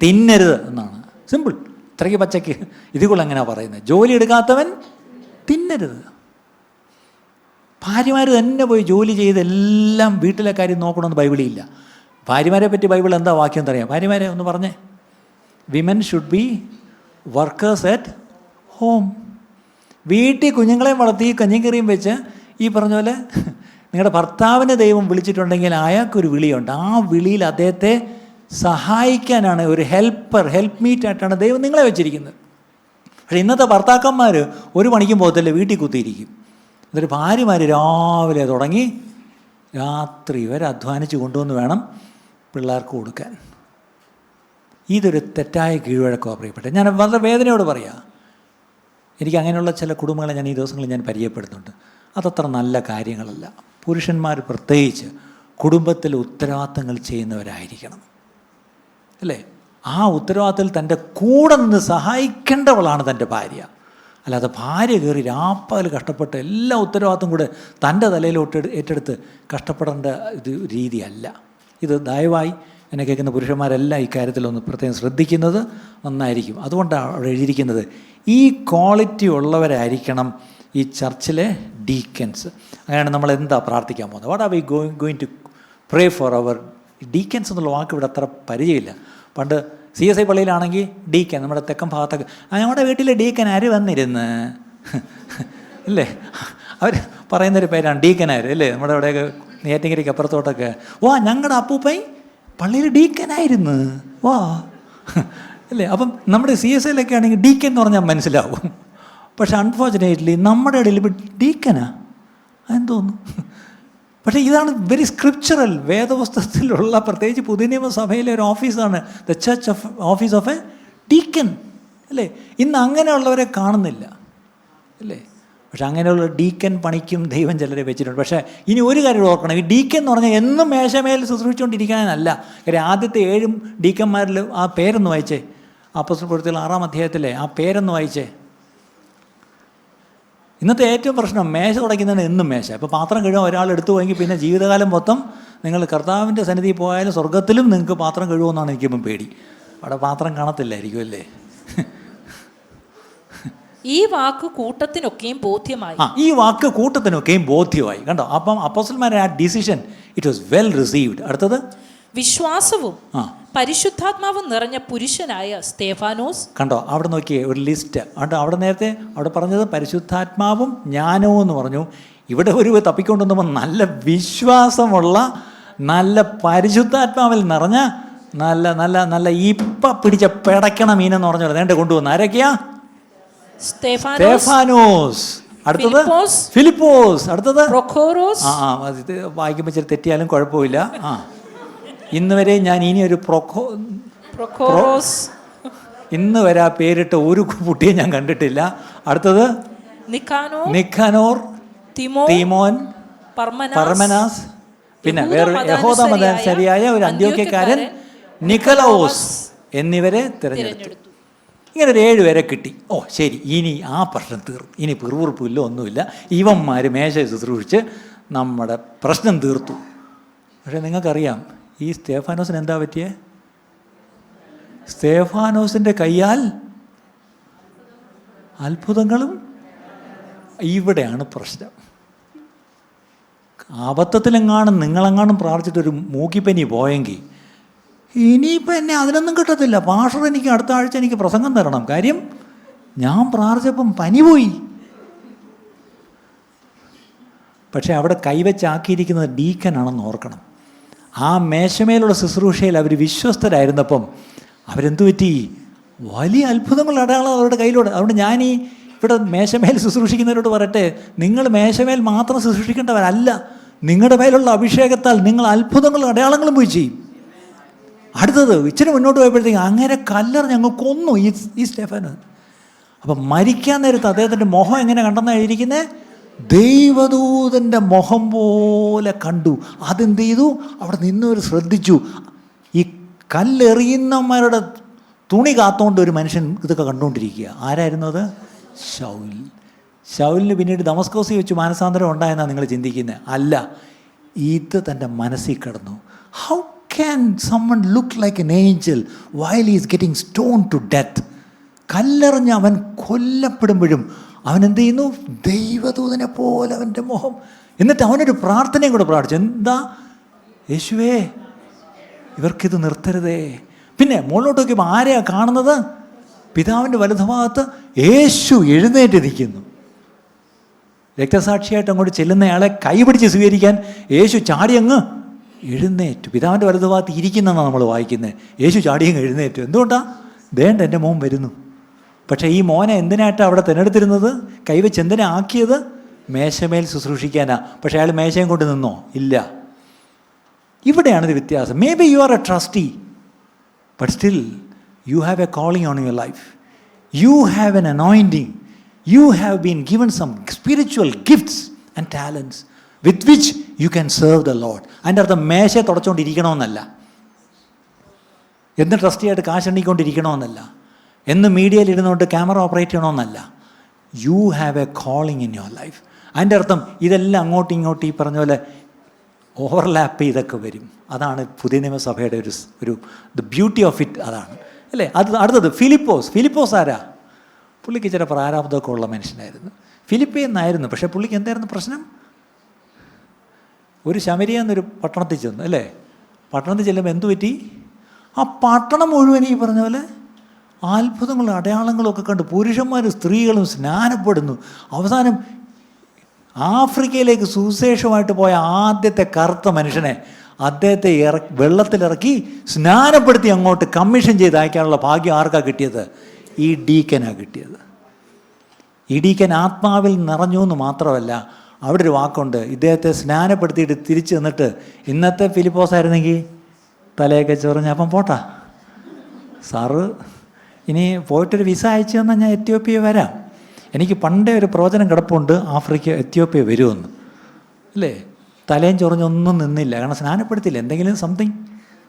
S1: തിന്നരുത് എന്നാണ്. സിമ്പിൾ, ഇത്രയ്ക്ക് പച്ചയ്ക്ക് ഇതുകൊണ്ട് എങ്ങനെയാണ് പറയുന്നത്? ജോലി എടുക്കാത്തവൻ തിന്നരുത്. ഭാര്യമാർ തന്നെ പോയി ജോലി ചെയ്ത് എല്ലാം വീട്ടിലെ കാര്യം നോക്കണമെന്ന് ബൈബിളില്ല. ഭാര്യമാരെ പറ്റി ബൈബിൾ എന്താ വാക്യം എന്നറിയാം? ഭാര്യമാരെ ഒന്ന് പറഞ്ഞേ. Women should be workers at home. വീട്ടിൽ കുഞ്ഞുങ്ങളെയും വളർത്തി കഞ്ഞിയും കറിയും വെച്ച് ഈ പറഞ്ഞ പോലെ നിങ്ങളുടെ ഭർത്താവിനെ ദൈവം വിളിച്ചിട്ടുണ്ടെങ്കിൽ അയാൾക്കൊരു വിളിയുണ്ട്. ആ വിളിയിൽ അദ്ദേഹത്തെ സഹായിക്കാനാണ്, ഒരു ഹെൽപ്പ് മീറ്റായിട്ടാണ് ദൈവം നിങ്ങളെ വെച്ചിരിക്കുന്നത്. പക്ഷേ ഇന്നത്തെ ഭർത്താക്കന്മാർ ഒരു പണിക്കും പോകത്തില്ല, വീട്ടിൽ കുത്തിയിരിക്കും. എന്നിട്ട് ഭാര്യമാർ രാവിലെ തുടങ്ങി രാത്രി വരെ അധ്വാനിച്ച് കൊണ്ടുവന്ന് വേണം പിള്ളേർക്ക് കൊടുക്കാൻ. ഇതൊരു തെറ്റായ കീഴ്വഴക്കമാണ് പ്രിയപ്പെട്ടെ. ഞാൻ വളരെ വേദനയോട് പറയാം, എനിക്ക് അങ്ങനെയുള്ള ചില കുടുംബങ്ങളെ ഞാൻ ഈ ദിവസങ്ങളിൽ ഞാൻ പരിചയപ്പെടുന്നുണ്ട്. അതത്ര നല്ല കാര്യങ്ങളല്ല. പുരുഷന്മാർ പ്രത്യേകിച്ച് കുടുംബത്തിൽ ഉത്തരവാദിത്തങ്ങൾ ചെയ്യുന്നവരായിരിക്കണം, അല്ലേ? ആ ഉത്തരവാദിത്തത്തിൽ തൻ്റെ കൂടെ നിന്ന് സഹായിക്കേണ്ടവളാണ് തൻ്റെ ഭാര്യ. അല്ലാതെ ഭാര്യ കയറി രാപ്പകൽ കഷ്ടപ്പെട്ട് എല്ലാ ഉത്തരവാദിത്തം കൂടെ തൻ്റെ തലയിലോട്ട് ഏറ്റെടുത്ത് കഷ്ടപ്പെടേണ്ട ഇത് രീതിയല്ല ഇത്. ദയവായി എന്നെ കേൾക്കുന്ന പുരുഷന്മാരെല്ലാം ഇക്കാര്യത്തിലൊന്ന് പ്രത്യേകം ശ്രദ്ധിക്കുന്നത് നന്നായിരിക്കും. അതുകൊണ്ടാണ് അവിടെ എഴുതിയിരിക്കുന്നത്, ഈ ക്വാളിറ്റി ഉള്ളവരായിരിക്കണം ഈ ചർച്ചിലെ ഡീക്കൻസ്. അങ്ങനെയാണ് നമ്മൾ എന്താ പ്രാർത്ഥിക്കാൻ പോകുന്നത്? What are we going to pray for our deacons എന്നുള്ള വാക്ക് ഇവിടെ അത്ര പരിചയമില്ല. പണ്ട് CSI പള്ളിയിലാണെങ്കിൽ ഡീക്കൻ, നമ്മുടെ തെക്കൻ ഭാഗത്തൊക്കെ ഞങ്ങളുടെ വീട്ടിലെ ഡീക്കൻ ആര് വന്നിരുന്ന് അല്ലേ, അവർ പറയുന്നൊരു പേരാണ് ഡീക്കനാര്, അല്ലേ? നമ്മുടെ അവിടെയൊക്കെ നെയ്യാറ്റിൻകരയ്ക്ക് അപ്പുറത്തോട്ടൊക്കെ, വാ ഞങ്ങളുടെ അപ്പൂപ്പൻ പള്ളിയിൽ ഡീക്കനായിരുന്നു വാ, അല്ലേ? അപ്പം നമ്മുടെ CSIയിലൊക്കെ ആണെങ്കിൽ ഡീക്കൻ എന്ന് പറഞ്ഞാൽ മനസ്സിലാവും. പക്ഷെ അൺഫോർച്ചുനേറ്റ്ലി നമ്മുടെ ഇടയിൽ ഡീക്കനാ അതെന്ന് തോന്നുന്നു. പക്ഷേ ഇതാണ് വെരി സ്ക്രിപ്ചറൽ, വേദപുസ്തകത്തിലുള്ള, പ്രത്യേകിച്ച് പുതിയ നിയമസഭയിലെ ഒരു ഓഫീസാണ് the church office of a deacon, അല്ലേ? ഇന്ന് അങ്ങനെയുള്ളവരെ കാണുന്നില്ല, അല്ലേ? പക്ഷെ അങ്ങനെയുള്ള ഡീക്കൻ പണിക്കും ദൈവം ചിലരെ വെച്ചിട്ടുണ്ട്. പക്ഷേ ഇനി ഒരു കാര്യം ഓർക്കണം, ഈ ഡീക്കൻ എന്ന് പറഞ്ഞാൽ എന്നും മേശമേൽ ശുശ്രൂഷിച്ചുകൊണ്ടിരിക്കാനല്ല. കാര്യം ആദ്യത്തെ 7 ഡീക്കന്മാരിൽ ആ പേരൊന്ന് വായിച്ചേ, അപ്പോസ്തലപ്രവൃത്തികൾ 6-ാം അധ്യായത്തിലെ ആ പേരൊന്ന് വായിച്ചേ. ഇന്നത്തെ ഏറ്റവും പ്രശ്നം മേശ തുടയ്ക്കുന്നതിന് എന്നും മേശ. ഇപ്പോൾ പാത്രം കഴുകാൻ ഒരാൾ എടുത്തു പോയെങ്കിൽ പിന്നെ ജീവിതകാലം മൊത്തം നിങ്ങൾ കർത്താവിൻ്റെ സന്നിധിയിൽ പോയാലും സ്വർഗത്തിലും നിങ്ങൾക്ക് പാത്രം കഴുകുമെന്നാണ് എനിക്കിപ്പം പേടി. അവിടെ പാത്രം കാണത്തില്ലായിരിക്കും, അല്ലേ?
S2: ഈ വാക്ക് കൂട്ടത്തിനൊക്കെയും ബോധ്യമായി.
S1: ഈ വാക്ക് കൂട്ടത്തിനൊക്കെയും ബോധ്യമായി. കണ്ടോ? അപ്പം അപ്പോസ്തലന്മാരുടെ ആ decision it was well received. അടുത്തത്
S2: വിശ്വാസവും പരിശുദ്ധാത്മാവും നിറഞ്ഞ പുരുഷനായ സ്തേഫാനോസ്. കണ്ടോ?
S1: അവിടെ നോക്കിയേ ഒരു ലിസ്റ്റ്. അവിടെ നേരത്തെ അവിടെ പറഞ്ഞത് പരിശുദ്ധാത്മാവും ജ്ഞാനവും എന്ന് പറഞ്ഞു. ഇവിടെ ഒരു തപ്പിക്കൊണ്ടുവന്നപ്പോൾ നല്ല വിശ്വാസമുള്ള, നല്ല പരിശുദ്ധാത്മാവിൽ നിറഞ്ഞ, നല്ല നല്ല നല്ല ഇപ്പ പിടിച്ച പിടയ്ക്കണ മീനെന്ന് പറഞ്ഞോളൂ നേരെ കൊണ്ടുവന്ന്. ആരൊക്കെയാ?
S2: സ്തേഫാനോസ്.
S1: അടുത്തത് ഫിലിപ്പോസ്. അടുത്തത്
S2: പ്രൊഖോറോസ്.
S1: ഇത് വായിക്കുമ്പോൾ ഇച്ചിരി തെറ്റിയാലും കുഴപ്പമില്ല. ഇന്ന് വരെ ഞാൻ ഇനി ഒരു
S2: പ്രൊഖോറോസ്
S1: ഇന്ന് വരെ ആ പേരിട്ട ഒരു കുട്ടിയെ ഞാൻ കണ്ടിട്ടില്ല. അടുത്തത് നിക്കാനോർ, തീമോൻ, പർമനാസ്, പിന്നെ വേറൊരു യഹൂദ മതസ്ഥരിയായ ഒരു അന്ത്യോക്യക്കാരൻ നിക്കലോസ് എന്നിവരെ തിരഞ്ഞെടുത്തു. ഇങ്ങനെ ഒരു 7 പേരെ കിട്ടി. ഓ ശരി, ഇനി ആ പ്രശ്നം തീർന്നു, ഇനി പിറുപിറുപ്പില്ല, ഒന്നുമില്ല. ഇവന്മാർ മേശ ശുശ്രൂഷിച്ച് നമ്മുടെ പ്രശ്നം തീർത്തു. പക്ഷേ നിങ്ങൾക്കറിയാം ഈ സ്തേഫാനോസിന് എന്താ പറ്റിയേ? സ്തേഫാനോസിൻ്റെ കയ്യാൽ അത്ഭുതങ്ങളും. ഇവിടെയാണ് പ്രശ്നം. അബദ്ധത്തിലെങ്ങാനും നിങ്ങളെങ്ങാനും പ്രാർത്ഥിച്ചിട്ടൊരു മൂക്കിപ്പനി പോയെങ്കിൽ ഇനിയിപ്പോൾ എന്നെ അതിനൊന്നും കിട്ടത്തില്ല. പാസ്റ്റർ എനിക്ക് അടുത്ത ആഴ്ച എനിക്ക് പ്രസംഗം തരണം. കാര്യം ഞാൻ പ്രാർത്ഥിച്ചപ്പം പനി പോയി. പക്ഷേ അവിടെ കൈവച്ചാക്കിയിരിക്കുന്നത് ഡീക്കനാണെന്ന് ഓർക്കണം. ആ മേശമേലുള്ള ശുശ്രൂഷയിൽ അവർ വിശ്വസ്തരായിരുന്നപ്പം അവരെന്തു പറ്റി? വലിയ അത്ഭുതങ്ങൾ അടയാളം അവരുടെ കയ്യിലൂടെ. അതുകൊണ്ട് ഞാനീ ഇവിടെ മേശമേൽ ശുശ്രൂഷിക്കുന്നവരോട് പറയട്ടെ, നിങ്ങൾ മേശമേൽ മാത്രം ശുശ്രൂഷിക്കേണ്ടവരല്ല. നിങ്ങളുടെ മേലുള്ള അഭിഷേകത്താൽ നിങ്ങൾ അത്ഭുതങ്ങളും അടയാളങ്ങളും പോയി ചെയ്യും. അടുത്തത് ഇച്ചിരി മുന്നോട്ട് പോയപ്പോഴത്തേക്ക് അങ്ങനെ കല്ലർ ഞങ്ങൾ കൊന്നു ഈ സ്തേഫാനോസ്. അപ്പം മരിക്കാൻ നേരത്ത് അദ്ദേഹത്തിൻ്റെ മുഖം എങ്ങനെ കണ്ടെന്നാണ് എഴുതിയിരിക്കുന്നത്? ദൈവദൂതൻ്റെ മുഖം പോലെ കണ്ടു. അതെന്ത് ചെയ്തു? അവിടെ നിന്നവർ ശ്രദ്ധിച്ചു. ഈ കല്ലെറിയുന്നവന്മാരുടെ തുണി കാത്തുകൊണ്ട് ഒരു മനുഷ്യൻ ഇതൊക്കെ കണ്ടുകൊണ്ടിരിക്കുക. ആരായിരുന്നു അത്? ശൗൽ. ശൗലിന് പിന്നീട് ദമസ്കോസിൽ വെച്ച് മാനസാന്തരം ഉണ്ടായെന്നാണ് നിങ്ങൾ ചിന്തിക്കുന്നത്. അല്ല, ഇത് തൻ്റെ മനസ്സിൽ കിടന്നു. How can someone look like an angel while he is getting stone to death? കല്ലെറിഞ്ഞ് അവൻ കൊല്ലപ്പെടുമ്പോഴും അവൻ എന്ത് ചെയ്യുന്നു? ദൈവദൂതനെ പോലെ അവൻ്റെ മുഖം. എന്നിട്ട് അവനൊരു പ്രാർത്ഥനയും കൂടെ പ്രാർത്ഥിച്ചു. എന്താ? യേശുവേ, ഇവർക്കിത് നിർത്തരുതേ. പിന്നെ മുകളിലോട്ട് നോക്കിയപ്പോൾ ആരെയാണ് കാണുന്നത്? പിതാവിൻ്റെ വലതുഭാഗത്ത് യേശു എഴുന്നേറ്റ് നിൽക്കുന്നു. രക്തസാക്ഷിയായിട്ട് അങ്ങോട്ട് ചെല്ലുന്നയാളെ കൈപിടിച്ച് സ്വീകരിക്കാൻ യേശു ചാടിയങ്ങ് എഴുന്നേറ്റു. പിതാവിൻ്റെ വലതുഭാഗത്ത് ഇരിക്കുന്നതെന്നാണ് നമ്മൾ വായിക്കുന്നത്. യേശു ചാടിയങ്ങ് എഴുന്നേറ്റു. എന്തുകൊണ്ടാണ്? ദേണ്ട എൻ്റെ മോൻ വരുന്നു. പക്ഷേ ഈ മോനെ എന്തിനായിട്ടാണ് അവിടെ തിരഞ്ഞെടുത്തിരുന്നത്? കൈവച്ച് എന്തിനാ ആക്കിയത്? മേശമേൽ ശുശ്രൂഷിക്കാനാ. പക്ഷേ അയാൾ മേശയും കൊണ്ട് നിന്നോ? ഇല്ല. ഇവിടെയാണ് ഇത് വ്യത്യാസം. May be you are A trustee, but still you have a calling on your life. You have an anointing. You have been given some spiritual gifts and talents with which you can serve the Lord. അതിൻ്റെ അർത്ഥം മേശ തുടച്ചുകൊണ്ടിരിക്കണമെന്നല്ല, എന്ന് ട്രസ്റ്റിയായിട്ട് കാശെണ്ണിക്കൊണ്ടിരിക്കണമെന്നല്ല, എന്ന് മീഡിയയിൽ ഇരുന്നുകൊണ്ട് camera operate ചെയ്യണമെന്നല്ല. You have a calling in your life. അതിൻ്റെ അർത്ഥം ഇതെല്ലാം അങ്ങോട്ടും ഇങ്ങോട്ടും ഈ പറഞ്ഞ പോലെ ഓവർലാപ്പ് ചെയ്തൊക്കെ വരും. അതാണ് പുതിയ നിയമസഭയുടെ ഒരു ദ ബ്യൂട്ടി ഓഫ് ഇറ്റ്. അതാണ് അല്ലേ. അടുത്തത് ഫിലിപ്പോസ് ആരാ? പുള്ളിക്ക് ചില പ്രാരാബ്ദമൊക്കെ ഉള്ള മനുഷ്യനായിരുന്നു. ഫിലിപ്പിയിൽ നിന്നായിരുന്നു. പക്ഷേ പുള്ളിക്ക് എന്തായിരുന്നു പ്രശ്നം? ഒരു ശമരിയ എന്നൊരു പട്ടണത്തിൽ ചെന്നു അല്ലേ. പട്ടണത്തിൽ ചെല്ലുമ്പോൾ എന്തു പറ്റി? ആ പട്ടണം മുഴുവൻ ഈ പറഞ്ഞ പോലെ അത്ഭുതങ്ങളും അടയാളങ്ങളും ഒക്കെ കണ്ട് പുരുഷന്മാരും സ്ത്രീകളും സ്നാനപ്പെടുന്നു. അവസാനം ആഫ്രിക്കയിലേക്ക് സുവിശേഷമായിട്ട് പോയ ആദ്യത്തെ കറുത്ത മനുഷ്യനെ അദ്ദേഹത്തെ വെള്ളത്തിലിറക്കി സ്നാനപ്പെടുത്തി അങ്ങോട്ട് കമ്മീഷൻ ചെയ്ത് അയക്കാനുള്ള ഭാഗ്യം ആർക്കാണ് കിട്ടിയത്? ഈ ഡീക്കനാണ് കിട്ടിയത്. ഈ ഡീക്കൻ ആത്മാവിൽ നിറഞ്ഞു എന്ന് മാത്രമല്ല, അവിടെ ഒരു വാക്കുണ്ട്, ഇദ്ദേഹത്തെ സ്നാനപ്പെടുത്തിയിട്ട് തിരിച്ചു നിന്നിട്ട് ഇന്നത്തെ ഫിലിപ്പോസ് ആയിരുന്നെങ്കിൽ തലയൊക്കെ ചൊറിഞ്ഞ് അപ്പം പോട്ടാ സാറ്, ഇനി പോയിട്ടൊരു വിസ അയച്ചു തന്നാൽ ഞാൻ എത്യോപ്യ വരാം. എനിക്ക് പണ്ടേ ഒരു പ്രവചനം കിടപ്പുണ്ട്, ആഫ്രിക്ക എത്യോപ്യ വരുമെന്ന് അല്ലേ. തലയും ചൊറിഞ്ഞൊന്നും നിന്നില്ല, കാരണം സ്നാനപ്പെടുത്തില്ല. എന്തെങ്കിലും സംതിങ്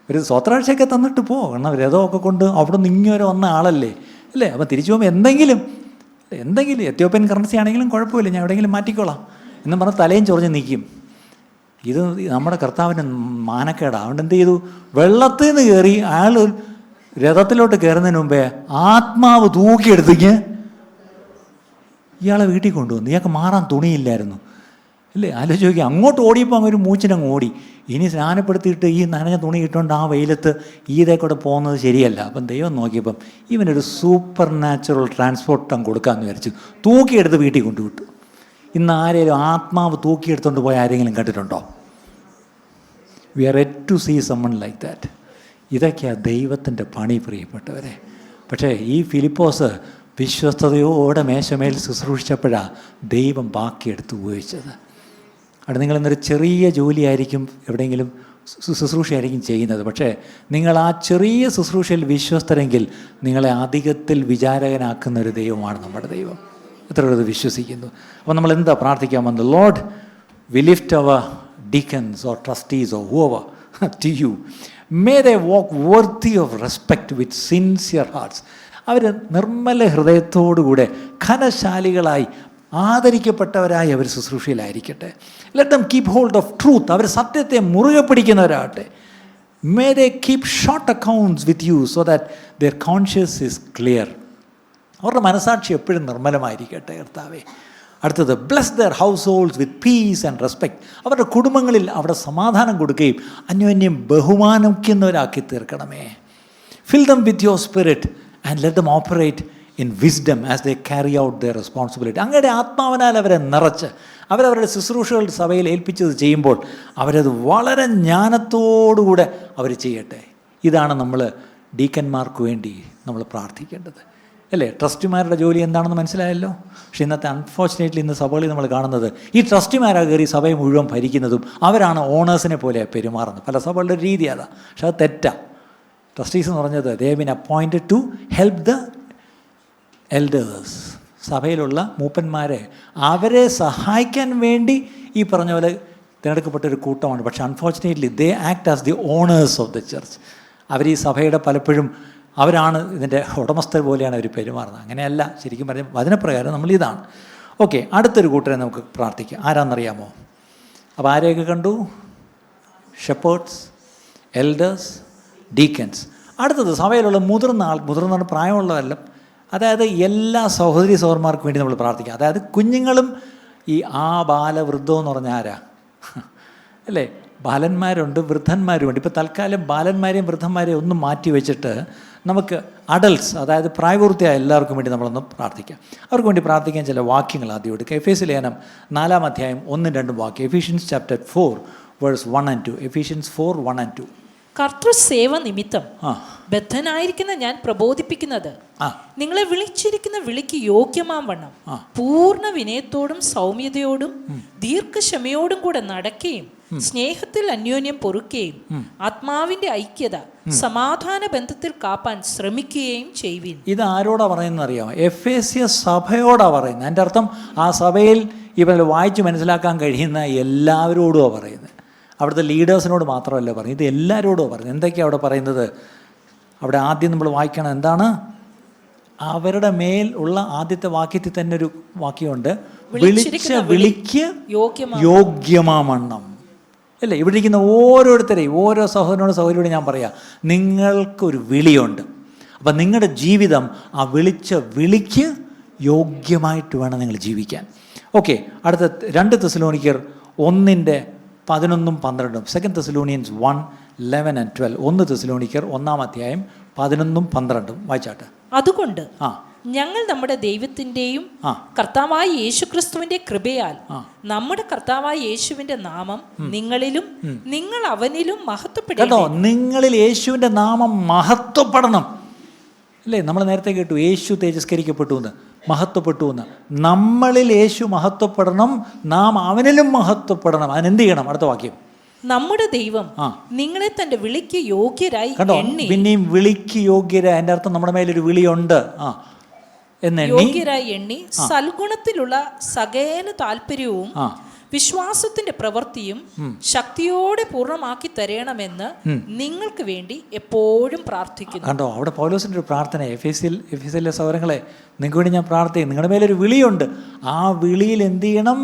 S1: ഒരു സ്വത്രാഴ്ചയൊക്കെ തന്നിട്ട് പോ, കാരണം രഥമൊക്കെ കൊണ്ട് അവിടെ നിന്ന് ഇങ്ങനെ വന്ന ആളല്ലേ അല്ലേ. അപ്പം തിരിച്ചു പോകുമ്പോൾ എന്തെങ്കിലും എത്യോപ്യൻ കറൻസി ആണെങ്കിലും കുഴപ്പമില്ല, ഞാൻ എവിടെയെങ്കിലും മാറ്റിക്കോളാം എന്നും പറഞ്ഞ് തലയും ചൊറിഞ്ഞ് നിൽക്കും. ഇത് നമ്മുടെ കർത്താവിൻ്റെ മാനക്കേടാണ്. അതുകൊണ്ട് എന്ത് ചെയ്തു? വെള്ളത്തിൽ നിന്ന് കയറി അയാൾ രഥത്തിലോട്ട് കയറുന്നതിന് മുമ്പേ ആത്മാവ് തൂക്കിയെടുത്തേക്ക് ഇയാളെ വീട്ടിൽ കൊണ്ടുവന്നു. ഇയാൾക്ക് മാറാൻ തുണിയില്ലായിരുന്നു അല്ലേ. ആലോചിച്ച് നോക്കി, അങ്ങോട്ട് ഓടിയപ്പോൾ അങ്ങ് ഒരു മൂച്ചിനങ്ങ് ഓടി. ഇനി സ്നാനപ്പെടുത്തിയിട്ട് ഈ നനഞ്ഞ തുണി ഇട്ടുകൊണ്ട് ആ വെയിലത്ത് ഈതേ കൂടെ പോകുന്നത് ശരിയല്ല. അപ്പം ദൈവം നോക്കിയപ്പം ഇവനൊരു സൂപ്പർ നാച്ചുറൽ ട്രാൻസ്പോർട്ട് അങ്ങ് കൊടുക്കാമെന്ന് വിചാരിച്ചു. തൂക്കിയെടുത്ത് വീട്ടിൽ കൊണ്ടുവിട്ടു. ഇന്ന് ആരെങ്കിലും ആത്മാവ് തൂക്കിയെടുത്തുകൊണ്ട് പോയ ആരെങ്കിലും കണ്ടിട്ടുണ്ടോ? We are yet to see someone like that. ഇതൊക്കെയാണ് ദൈവത്തിൻ്റെ പണി, പ്രിയപ്പെട്ടവരെ. പക്ഷേ ഈ ഫിലിപ്പോസ് വിശ്വസ്തയോടെ മേശമേൽ ശുശ്രൂഷിച്ചപ്പോഴാണ് ദൈവം ബാക്കിയെടുത്ത് ഉപയോഗിച്ചത്. അവിടെ നിങ്ങളിന്നൊരു ചെറിയ ജോലിയായിരിക്കും, എവിടെയെങ്കിലും ശുശ്രൂഷയായിരിക്കും ചെയ്യുന്നത്. പക്ഷേ നിങ്ങൾ ആ ചെറിയ ശുശ്രൂഷയിൽ വിശ്വസ്തരെങ്കിൽ നിങ്ങളെ അധികത്തിൽ വിചാരകനാക്കുന്ന ഒരു ദൈവമാണ് നമ്മുടെ ദൈവം. എത്ര പേർ വിശ്വസിക്കുന്നു? അപ്പോൾ നമ്മൾ എന്താ പ്രാർത്ഥിക്കാൻ വന്നത്? Lord, we lift our deacons or trustees or whoever to you. May they walk worthy of respect with sincere hearts. അവർ നിർമ്മല ഹൃദയത്തോടുകൂടെ ഘനശാലികളായി ആദരിക്കപ്പെട്ടവരായി അവർ ശുശ്രൂഷയിലായിരിക്കട്ടെ. Let them keep hold of truth. അവർ സത്യത്തെ മുറുകെ പിടിക്കുന്നവരാകട്ടെ. May they keep short accounts with you so that their conscience is clear. അവരുടെ മനസാക്ഷി എപ്പോഴും നിർമ്മലമായിരിക്കട്ടെ കർത്താവേ. അടുത്തത്, bless their households with peace and respect. അവരുടെ കുടുംബങ്ങളിൽ അവിടെ സമാധാനം കൊടുക്കുകയും അന്യോന്യം ബഹുമാനിക്കുന്നവരാക്കി തീർക്കണമേ. Fill them with your spirit and let them operate in wisdom as they carry out their responsibility. അങ്ങയുടെ ആത്മാവിനാൽ അവരെ നിറച്ച് അവരവരുടെ ശുശ്രൂഷകൾ സഭയിൽ ഏൽപ്പിച്ചത് ചെയ്യുമ്പോൾ അവരത് വളരെ ജ്ഞാനത്തോടുകൂടെ അവർ ചെയ്യട്ടെ. ഇതാണ് നമ്മൾ ഡീക്കന്മാർക്ക് വേണ്ടി നമ്മൾ പ്രാർത്ഥിക്കേണ്ടത്, അല്ലേ? ട്രസ്റ്റിമാരുടെ ജോലി എന്താണെന്ന് മനസ്സിലായല്ലോ. പക്ഷേ ഇന്നത്തെ അൺഫോർച്ചുനേറ്റ്ലി ഇന്ന് സഭകളിൽ നമ്മൾ കാണുന്നത് ഈ ട്രസ്റ്റിമാരാണ് കയറി സഭയെ മുഴുവൻ ഭരിക്കുന്നതും അവരാണ് ഓണേഴ്സിനെ പോലെ പെരുമാറുന്നത്. പല സഭകളുടെ രീതി അതാണ്. പക്ഷെ അത് തെറ്റാണ്. ട്രസ്റ്റീസ് എന്ന് പറഞ്ഞത് they have been appointed to help the elders. സഭയിലുള്ള മൂപ്പന്മാരെ അവരെ സഹായിക്കാൻ വേണ്ടി ഈ പറഞ്ഞ പോലെ തിരഞ്ഞെടുക്കപ്പെട്ടൊരു കൂട്ടമാണ്. പക്ഷേ unfortunately they act as the owners of the church. അവർ ഈ സഭയുടെ പലപ്പോഴും അവരാണ് ഇതിൻ്റെ ഉടമസ്ഥർ പോലെയാണ് അവർ പെരുമാറുന്നത്. അങ്ങനെയല്ല, ശരിക്കും പറഞ്ഞാൽ വചനപ്രകാരം നമ്മൾ ഇതാണ്. ഓക്കെ, അടുത്തൊരു കൂട്ടരെ നമുക്ക് പ്രാർത്ഥിക്കാം. ആരാന്നറിയാമോ? അപ്പോൾ ആരെയൊക്കെ കണ്ടു? Shepherd's, elders, deacons. അടുത്തത് സഭയിലുള്ള മുതിർന്ന പ്രായമുള്ളവരെല്ലാം, അതായത് എല്ലാ സഹോദരി സഹോദരന്മാർക്കും വേണ്ടി നമ്മൾ പ്രാർത്ഥിക്കാം. അതായത് കുഞ്ഞുങ്ങളും ഈ ബാലവൃദ്ധം എന്ന് പറഞ്ഞാൽ ആരാ, അല്ലേ? ബാലന്മാരുണ്ട്, വൃദ്ധന്മാരുമുണ്ട്. ഇപ്പോൾ തൽക്കാലം ബാലന്മാരെയും വൃദ്ധന്മാരെയും ഒന്നും മാറ്റി വെച്ചിട്ട് നമുക്ക് അഡൽട്ട്സ്, അതായത് പ്രായപൂർത്തിയായ എല്ലാവർക്കും വേണ്ടി നമ്മളൊന്ന് പ്രാർത്ഥിക്കാം. അവർക്ക് വേണ്ടി പ്രാർത്ഥിക്കാൻ ചില വാക്യങ്ങൾ ആദ്യം എടുക്കുക. എഫേസ്യ ലേഖനം 4-ാം അധ്യായം 1-2 വാക്യം. Ephesians chapter 4 verse 1 and 2. Ephesians 4:1-2.
S2: കർത്തൃസേവ നിമിത്തം ബദ്ധനായിരിക്കുന്ന ഞാൻ പ്രബോധിപ്പിക്കുന്നത്, നിങ്ങളെ വിളിച്ചിരിക്കുന്ന വിളിക്ക് യോഗ്യമാം വണ്ണം പൂർണ്ണ വിനയത്തോടും സൗമ്യതയോടും ദീർഘക്ഷമയോടും കൂടെ നടക്കുകയും സ്നേഹത്തിൽ അന്യോന്യം പൊറുക്കുകയും ആത്മാവിന്റെ ഐക്യത സമാധാന ബന്ധത്തിൽ കാപ്പാൻ ശ്രമിക്കുകയും ചെയ്യുവിൻ.
S1: ഇത് ആരോടാ പറയുന്നത് അറിയാമോ? എഫേസ്യ സഭയോടാ പറയുന്നത്. എൻ്റെ അർത്ഥം ആ സഭയിൽ ഇവർ വായിച്ച് മനസ്സിലാക്കാൻ കഴിയുന്ന എല്ലാവരോടുമാണ് പറയുന്നത്. അവിടുത്തെ ലീഡേഴ്സിനോട് മാത്രമല്ല പറയുന്നത്, ഇത് എല്ലാവരോടും പറയുന്നത്. എന്തൊക്കെയാണ് അവിടെ പറയുന്നത്? അവിടെ ആദ്യം നമ്മൾ വായിക്കണം, എന്താണ്? അവരുടെ മേൽ ഉള്ള ആദ്യത്തെ വാക്യത്തിൽ തന്നെ ഒരു വാക്യമുണ്ട്, വിളിച്ച വിളിക്ക് യോഗ്യമാവണ്ണം, അല്ലേ? ഇവിടെ ഇരിക്കുന്ന ഓരോരുത്തരെയും, ഓരോ സഹോദരനോടും സഹോദരിയോടും ഞാൻ പറയാം, നിങ്ങൾക്കൊരു വിളിയുണ്ട്. അപ്പം നിങ്ങളുടെ ജീവിതം ആ വിളിച്ച വിളിക്ക് യോഗ്യമായിട്ട് വേണം നിങ്ങൾ ജീവിക്കാൻ. ഓക്കെ, അടുത്ത 2 തെസ്സലോനിക്കർ 1:11-12. 2 Thessalonians 1:11 and 12. 1 തെസ്സലോനിക്കർ 1-ാം അധ്യായം 11-12 വായിച്ചാട്ടെ.
S2: അതുകൊണ്ട് ഞങ്ങൾ നമ്മുടെ ദൈവത്തിൻ്റെയും കർത്താവായ യേശുക്രിസ്തുവിന്റെ കൃപയാൽ നമ്മുടെ കർത്താവായ യേശുവിന്റെ നാമം നിങ്ങളിലും നിങ്ങൾ അവനിലും മഹത്വപ്പെടണം.
S1: നിങ്ങളിൽ യേശുവിന്റെ നാമം മഹത്വപ്പെടണം, അല്ലേ? നമ്മൾ നേരത്തെ കേട്ടു യേശു തേജസ്കരിക്കപ്പെട്ടു എന്ന്, മഹത്വപ്പെട്ടു എന്ന്. നമ്മളിൽ യേശു മഹത്വപ്പെടണം, നാം അവനിലും മഹത്വപ്പെടണം. അതിനെന്ത് ചെയ്യണം? അടുത്ത വാക്യം,
S2: നമ്മുടെ ദൈവം നിങ്ങളെ തന്റെ വിളിക്ക് യോഗ്യരായി എണ്ണി.
S1: പിന്നെയും വിളിക്ക് യോഗ്യരായി, എൻ്റെ അർത്ഥം നമ്മുടെ മേലൊരു വിളിയുണ്ട്
S2: യോഗ്യരായി എണ്ണി സൽഗുണത്തിലുള്ള സകല താല്പര്യവും വിശ്വാസത്തിന്റെ പ്രവൃത്തിയും ശക്തിയോടെ പൂർണ്ണമാക്കി തരണമെന്ന് നിങ്ങൾക്ക് വേണ്ടി എപ്പോഴും പ്രാർത്ഥിക്കുന്നു.
S1: കണ്ടോ, അവിടെ പൗലോസിന്റെ ഒരു പ്രാർത്ഥന. എഫേസ്യയിലെ സഹോദരങ്ങളെ, നിങ്ങൾക്ക് വേണ്ടി ഞാൻ പ്രാർത്ഥിക്കും. നിങ്ങളുടെ മേലൊരു വിളിയുണ്ട്. ആ വിളിയിൽ എന്ത് ചെയ്യണം?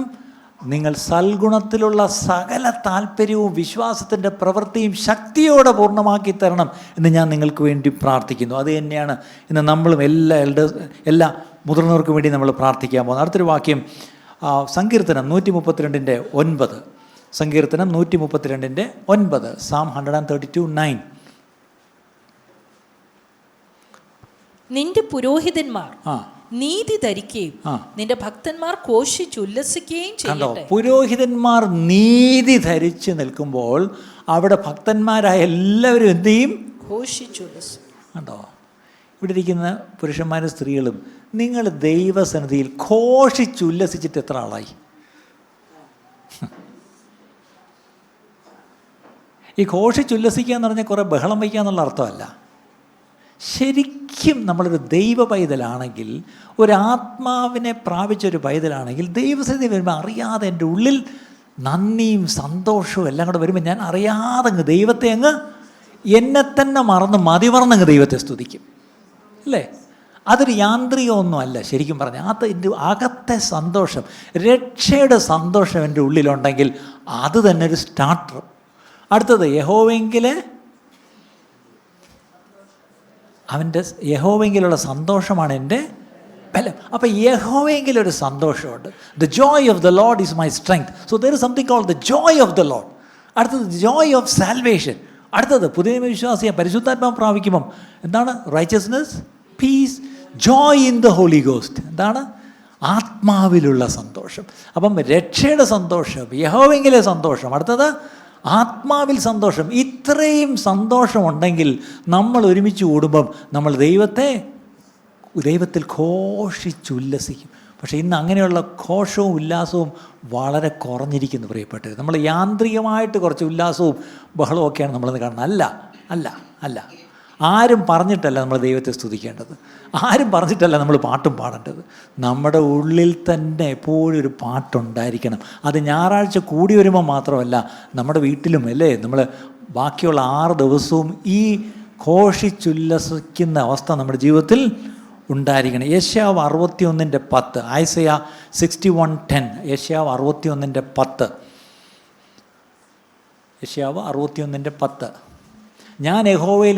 S1: നിങ്ങൾ സൽഗുണത്തിലുള്ള സകല താല്പര്യവും വിശ്വാസത്തിൻ്റെ പ്രവൃത്തിയും ശക്തിയോടെ പൂർണ്ണമാക്കി തരണം എന്ന് ഞാൻ നിങ്ങൾക്ക് വേണ്ടി പ്രാർത്ഥിക്കുന്നു. അത് തന്നെയാണ് ഇന്ന് നമ്മളും എല്ലാ മുതിർന്നവർക്കും വേണ്ടി നമ്മൾ പ്രാർത്ഥിക്കാൻ പോകുന്നത്. അടുത്തൊരു വാക്യം, സങ്കീർത്തനം 132:9. സങ്കീർത്തനം 132:9. Psalm 132:9.
S2: നിന്റെ പുരോഹിതന്മാർ നീതി ധരിക്കുകയും നിന്റെ ഭക്തന്മാർ ഘോഷിച്ചുല്ലസിക്കുകയും ചെയ്യട്ടെ.
S1: പുരോഹിതന്മാർ നീതി ധരിച്ച് നിൽക്കുമ്പോൾ അവിടെ ഭക്തന്മാരായ എല്ലാവരും എന്ത് ചെയ്യും?
S2: ഘോഷിച്ചുല്ലസിക്കും.
S1: കണ്ടോ, ഇവിടെ ഇരിക്കുന്ന പുരുഷന്മാരും സ്ത്രീകളും നിങ്ങൾ ദൈവസന്നിധിയിൽ ഘോഷിച്ചുല്ലസിച്ചിട്ട് എത്ര ആളായി? ഈ ഘോഷിച്ചുല്ലസിക്കുക എന്ന് പറഞ്ഞാൽ കുറേ ബഹളം വയ്ക്കുക എന്നുള്ള അർത്ഥമല്ല. ശരിക്കും നമ്മളൊരു ദൈവ പൈതലാണെങ്കിൽ, ഒരാത്മാവിനെ പ്രാപിച്ചൊരു പൈതലാണെങ്കിൽ, ദൈവസന്നിധി വരുമ്പോൾ അറിയാതെ എൻ്റെ ഉള്ളിൽ നന്ദിയും സന്തോഷവും എല്ലാം കൂടെ വരുമ്പോൾ ഞാൻ അറിയാതെ അങ്ങ് ദൈവത്തെ എന്നെ തന്നെ മതിമറന്നങ്ങ് ദൈവത്തെ സ്തുതിക്കും, അല്ലേ? അതൊരു യാന്ത്രികമൊന്നും അല്ല. ശരിക്കും പറഞ്ഞാൽ അത് എൻ്റെ അകത്തെ സന്തോഷം, രക്ഷയുടെ സന്തോഷം എൻ്റെ ഉള്ളിലുണ്ടെങ്കിൽ അത് തന്നെ ഒരു സ്റ്റാർട്ടർ. അടുത്തത്, യഹോവയെങ്കിലെ അവൻ്റെ യഹോവയെങ്കിലുള്ള സന്തോഷമാണ് എൻ്റെ ബലം. അപ്പം യഹോവയെങ്കിലൊരു സന്തോഷമുണ്ട്. The joy of the Lord is my strength. So there is something called the joy of the Lord. അടുത്തത് ജോയ് ഓഫ് സാൽവേഷൻ. അടുത്തത് പുതിയ വിശ്വാസിയെ പരിശുദ്ധാത്മാവ് പ്രാപിക്കുമ്പം എന്താണ്? Righteousness, peace, joy in the Holy Ghost. എന്താണ്? ആത്മാവിലുള്ള സന്തോഷം. അപ്പം രക്ഷയുടെ സന്തോഷം, യഹോവയെങ്കിലെ സന്തോഷം, അടുത്തത് ആത്മാവിൽ സന്തോഷം. ഇത്രയും സന്തോഷമുണ്ടെങ്കിൽ നമ്മൾ ഒരുമിച്ച് കൂടുമ്പം നമ്മൾ ദൈവത്തിൽ ഘോഷിച്ചുല്ലസിക്കും. പക്ഷേ ഇന്ന് അങ്ങനെയുള്ള ഘോഷവും ഉല്ലാസവും വളരെ കുറഞ്ഞിരിക്കുന്നു പ്രിയപ്പെട്ടത്. നമ്മൾ യാന്ത്രികമായിട്ട് കുറച്ച് ഉല്ലാസവും ബഹളവും ഒക്കെയാണ് നമ്മളിന്ന് കാണുന്നത്. അല്ല ആരും പറഞ്ഞിട്ടല്ല നമ്മൾ ദൈവത്തെ സ്തുതിക്കേണ്ടത്, ആരും പറഞ്ഞിട്ടല്ല നമ്മൾ പാട്ടും പാടേണ്ടത്. നമ്മുടെ ഉള്ളിൽ തന്നെ എപ്പോഴും ഒരു പാട്ടുണ്ടായിരിക്കണം. അത് ഞായറാഴ്ച കൂടി വരുമ്പോൾ മാത്രമല്ല, നമ്മുടെ വീട്ടിലും അല്ലേ, നമ്മൾ ബാക്കിയുള്ള 6 ദിവസവും ഈ ഘോഷിച്ചുല്ലസിക്കുന്ന അവസ്ഥ നമ്മുടെ ജീവിതത്തിൽ ഉണ്ടായിരിക്കണം. യെശയ്യാവ് 61:10, ഐസയ 61:10, യെശയ്യാവ് 61:10, യെശയ്യാവ് 61:10. ഞാൻ യഹോവയിൽ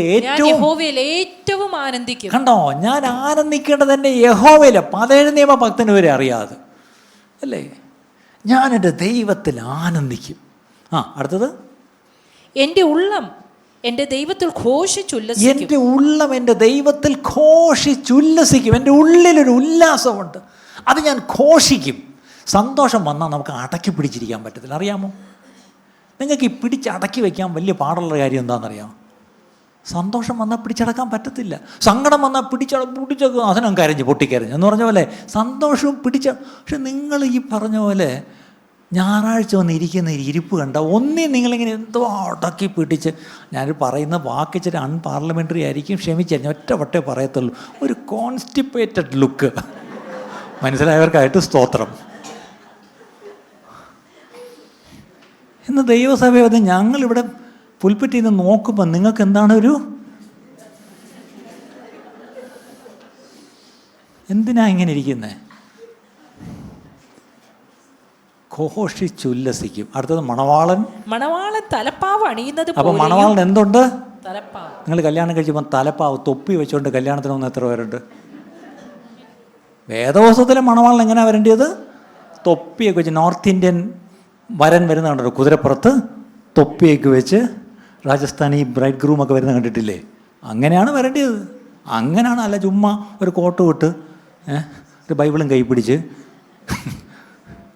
S1: ഏറ്റവും
S2: ആനന്ദിക്കും.
S1: കണ്ടോ, ഞാൻ ആനന്ദിക്കേണ്ടത് എൻ്റെ യഹോവയില. 17 നിയമഭക്തന് വരെ അറിയാതെ അല്ലേ, ഞാൻ എൻ്റെ ദൈവത്തിൽ ആനന്ദിക്കും. അടുത്തത്
S2: എൻ്റെ ഉള്ളം എൻ്റെ ദൈവത്തിൽ ഘോഷിച്ചുല്ലസിക്കും.
S1: എൻ്റെ ഉള്ളം എൻ്റെ ദൈവത്തിൽ ഘോഷിച്ചുല്ലസിക്കും. എൻ്റെ ഉള്ളിലൊരു ഉല്ലാസമുണ്ട്, അത് ഞാൻ ഘോഷിക്കും. സന്തോഷം വന്നാൽ നമുക്ക് അടക്കി പിടിച്ചിരിക്കാൻ പറ്റത്തില്ല, അറിയാമോ? നിങ്ങൾക്ക് ഈ പിടിച്ചടക്കി വയ്ക്കാൻ വലിയ പാടുള്ള കാര്യം എന്താണെന്നറിയാമോ? സന്തോഷം വന്നാൽ പിടിച്ചടക്കാൻ പറ്റത്തില്ല. സങ്കടം വന്നാൽ പിടിച്ചൊക്കെ അതിനും കരഞ്ഞ് പൊട്ടിക്കരഞ്ഞ് എന്ന് പറഞ്ഞ പോലെ സന്തോഷവും പക്ഷെ നിങ്ങൾ ഈ പറഞ്ഞ പോലെ ഞായറാഴ്ച വന്ന് ഇരിക്കുന്ന ഇരിപ്പ് കണ്ട നിങ്ങളിങ്ങനെ എന്തോ അടക്കി പിടിച്ച്, ഞാനൊരു പറയുന്ന വാക്കിച്ചിട്ട് അൺപാർലമെൻ്ററി ആയിരിക്കും, ക്ഷമിച്ചു ഒറ്റ വട്ടേ പറയത്തുള്ളൂ, ഒരു കോൺസ്റ്റിപ്പേറ്റഡ് ലുക്ക്. മനസ്സിലായവർക്കായിട്ട് സ്തോത്രം. ഇന്ന് ദൈവസഭയെ അത് ഞങ്ങളിവിടെ പുൽപ്പറ്റിൽ നിന്ന് നോക്കുമ്പോൾ നിങ്ങൾക്ക് എന്താണ് എന്തിനാ ഇങ്ങനെ ഇരിക്കുന്നത്? ഘോഷിച്ചുല്ലസിക്കും. അടുത്തത് മണവാളൻ
S2: തലപ്പാവ് അണിയുന്നത്.
S1: അപ്പം മണവാളൻ എന്തുണ്ട്?
S2: തലപ്പാവ്.
S1: നിങ്ങൾ കല്യാണം കഴിച്ചപ്പോൾ തലപ്പാവ് തൊപ്പി വെച്ചുകൊണ്ട് കല്യാണത്തിന് വന്ന് എത്ര പേരുണ്ട്? വേദവസ്ത്രത്തിലെ മണവാളൻ എങ്ങനെയാണ് വരേണ്ടത്? തൊപ്പിയൊക്കെ വെച്ച്. നോർത്ത് ഇന്ത്യൻ വരൻ വരുന്ന കണ്ടോ, കുതിരപ്പുറത്ത് തൊപ്പിയൊക്കെ വെച്ച്. രാജസ്ഥാനി ബ്രൈഡ് ഗ്രൂമൊക്കെ വരുന്ന കണ്ടിട്ടില്ലേ? അങ്ങനെയാണ് വരേണ്ടത്. അങ്ങനെയാണ്, അല്ല ചുമ്മാ ഒരു കോട്ട് വിട്ട് ഒരു ബൈബിളും കൈ പിടിച്ച്.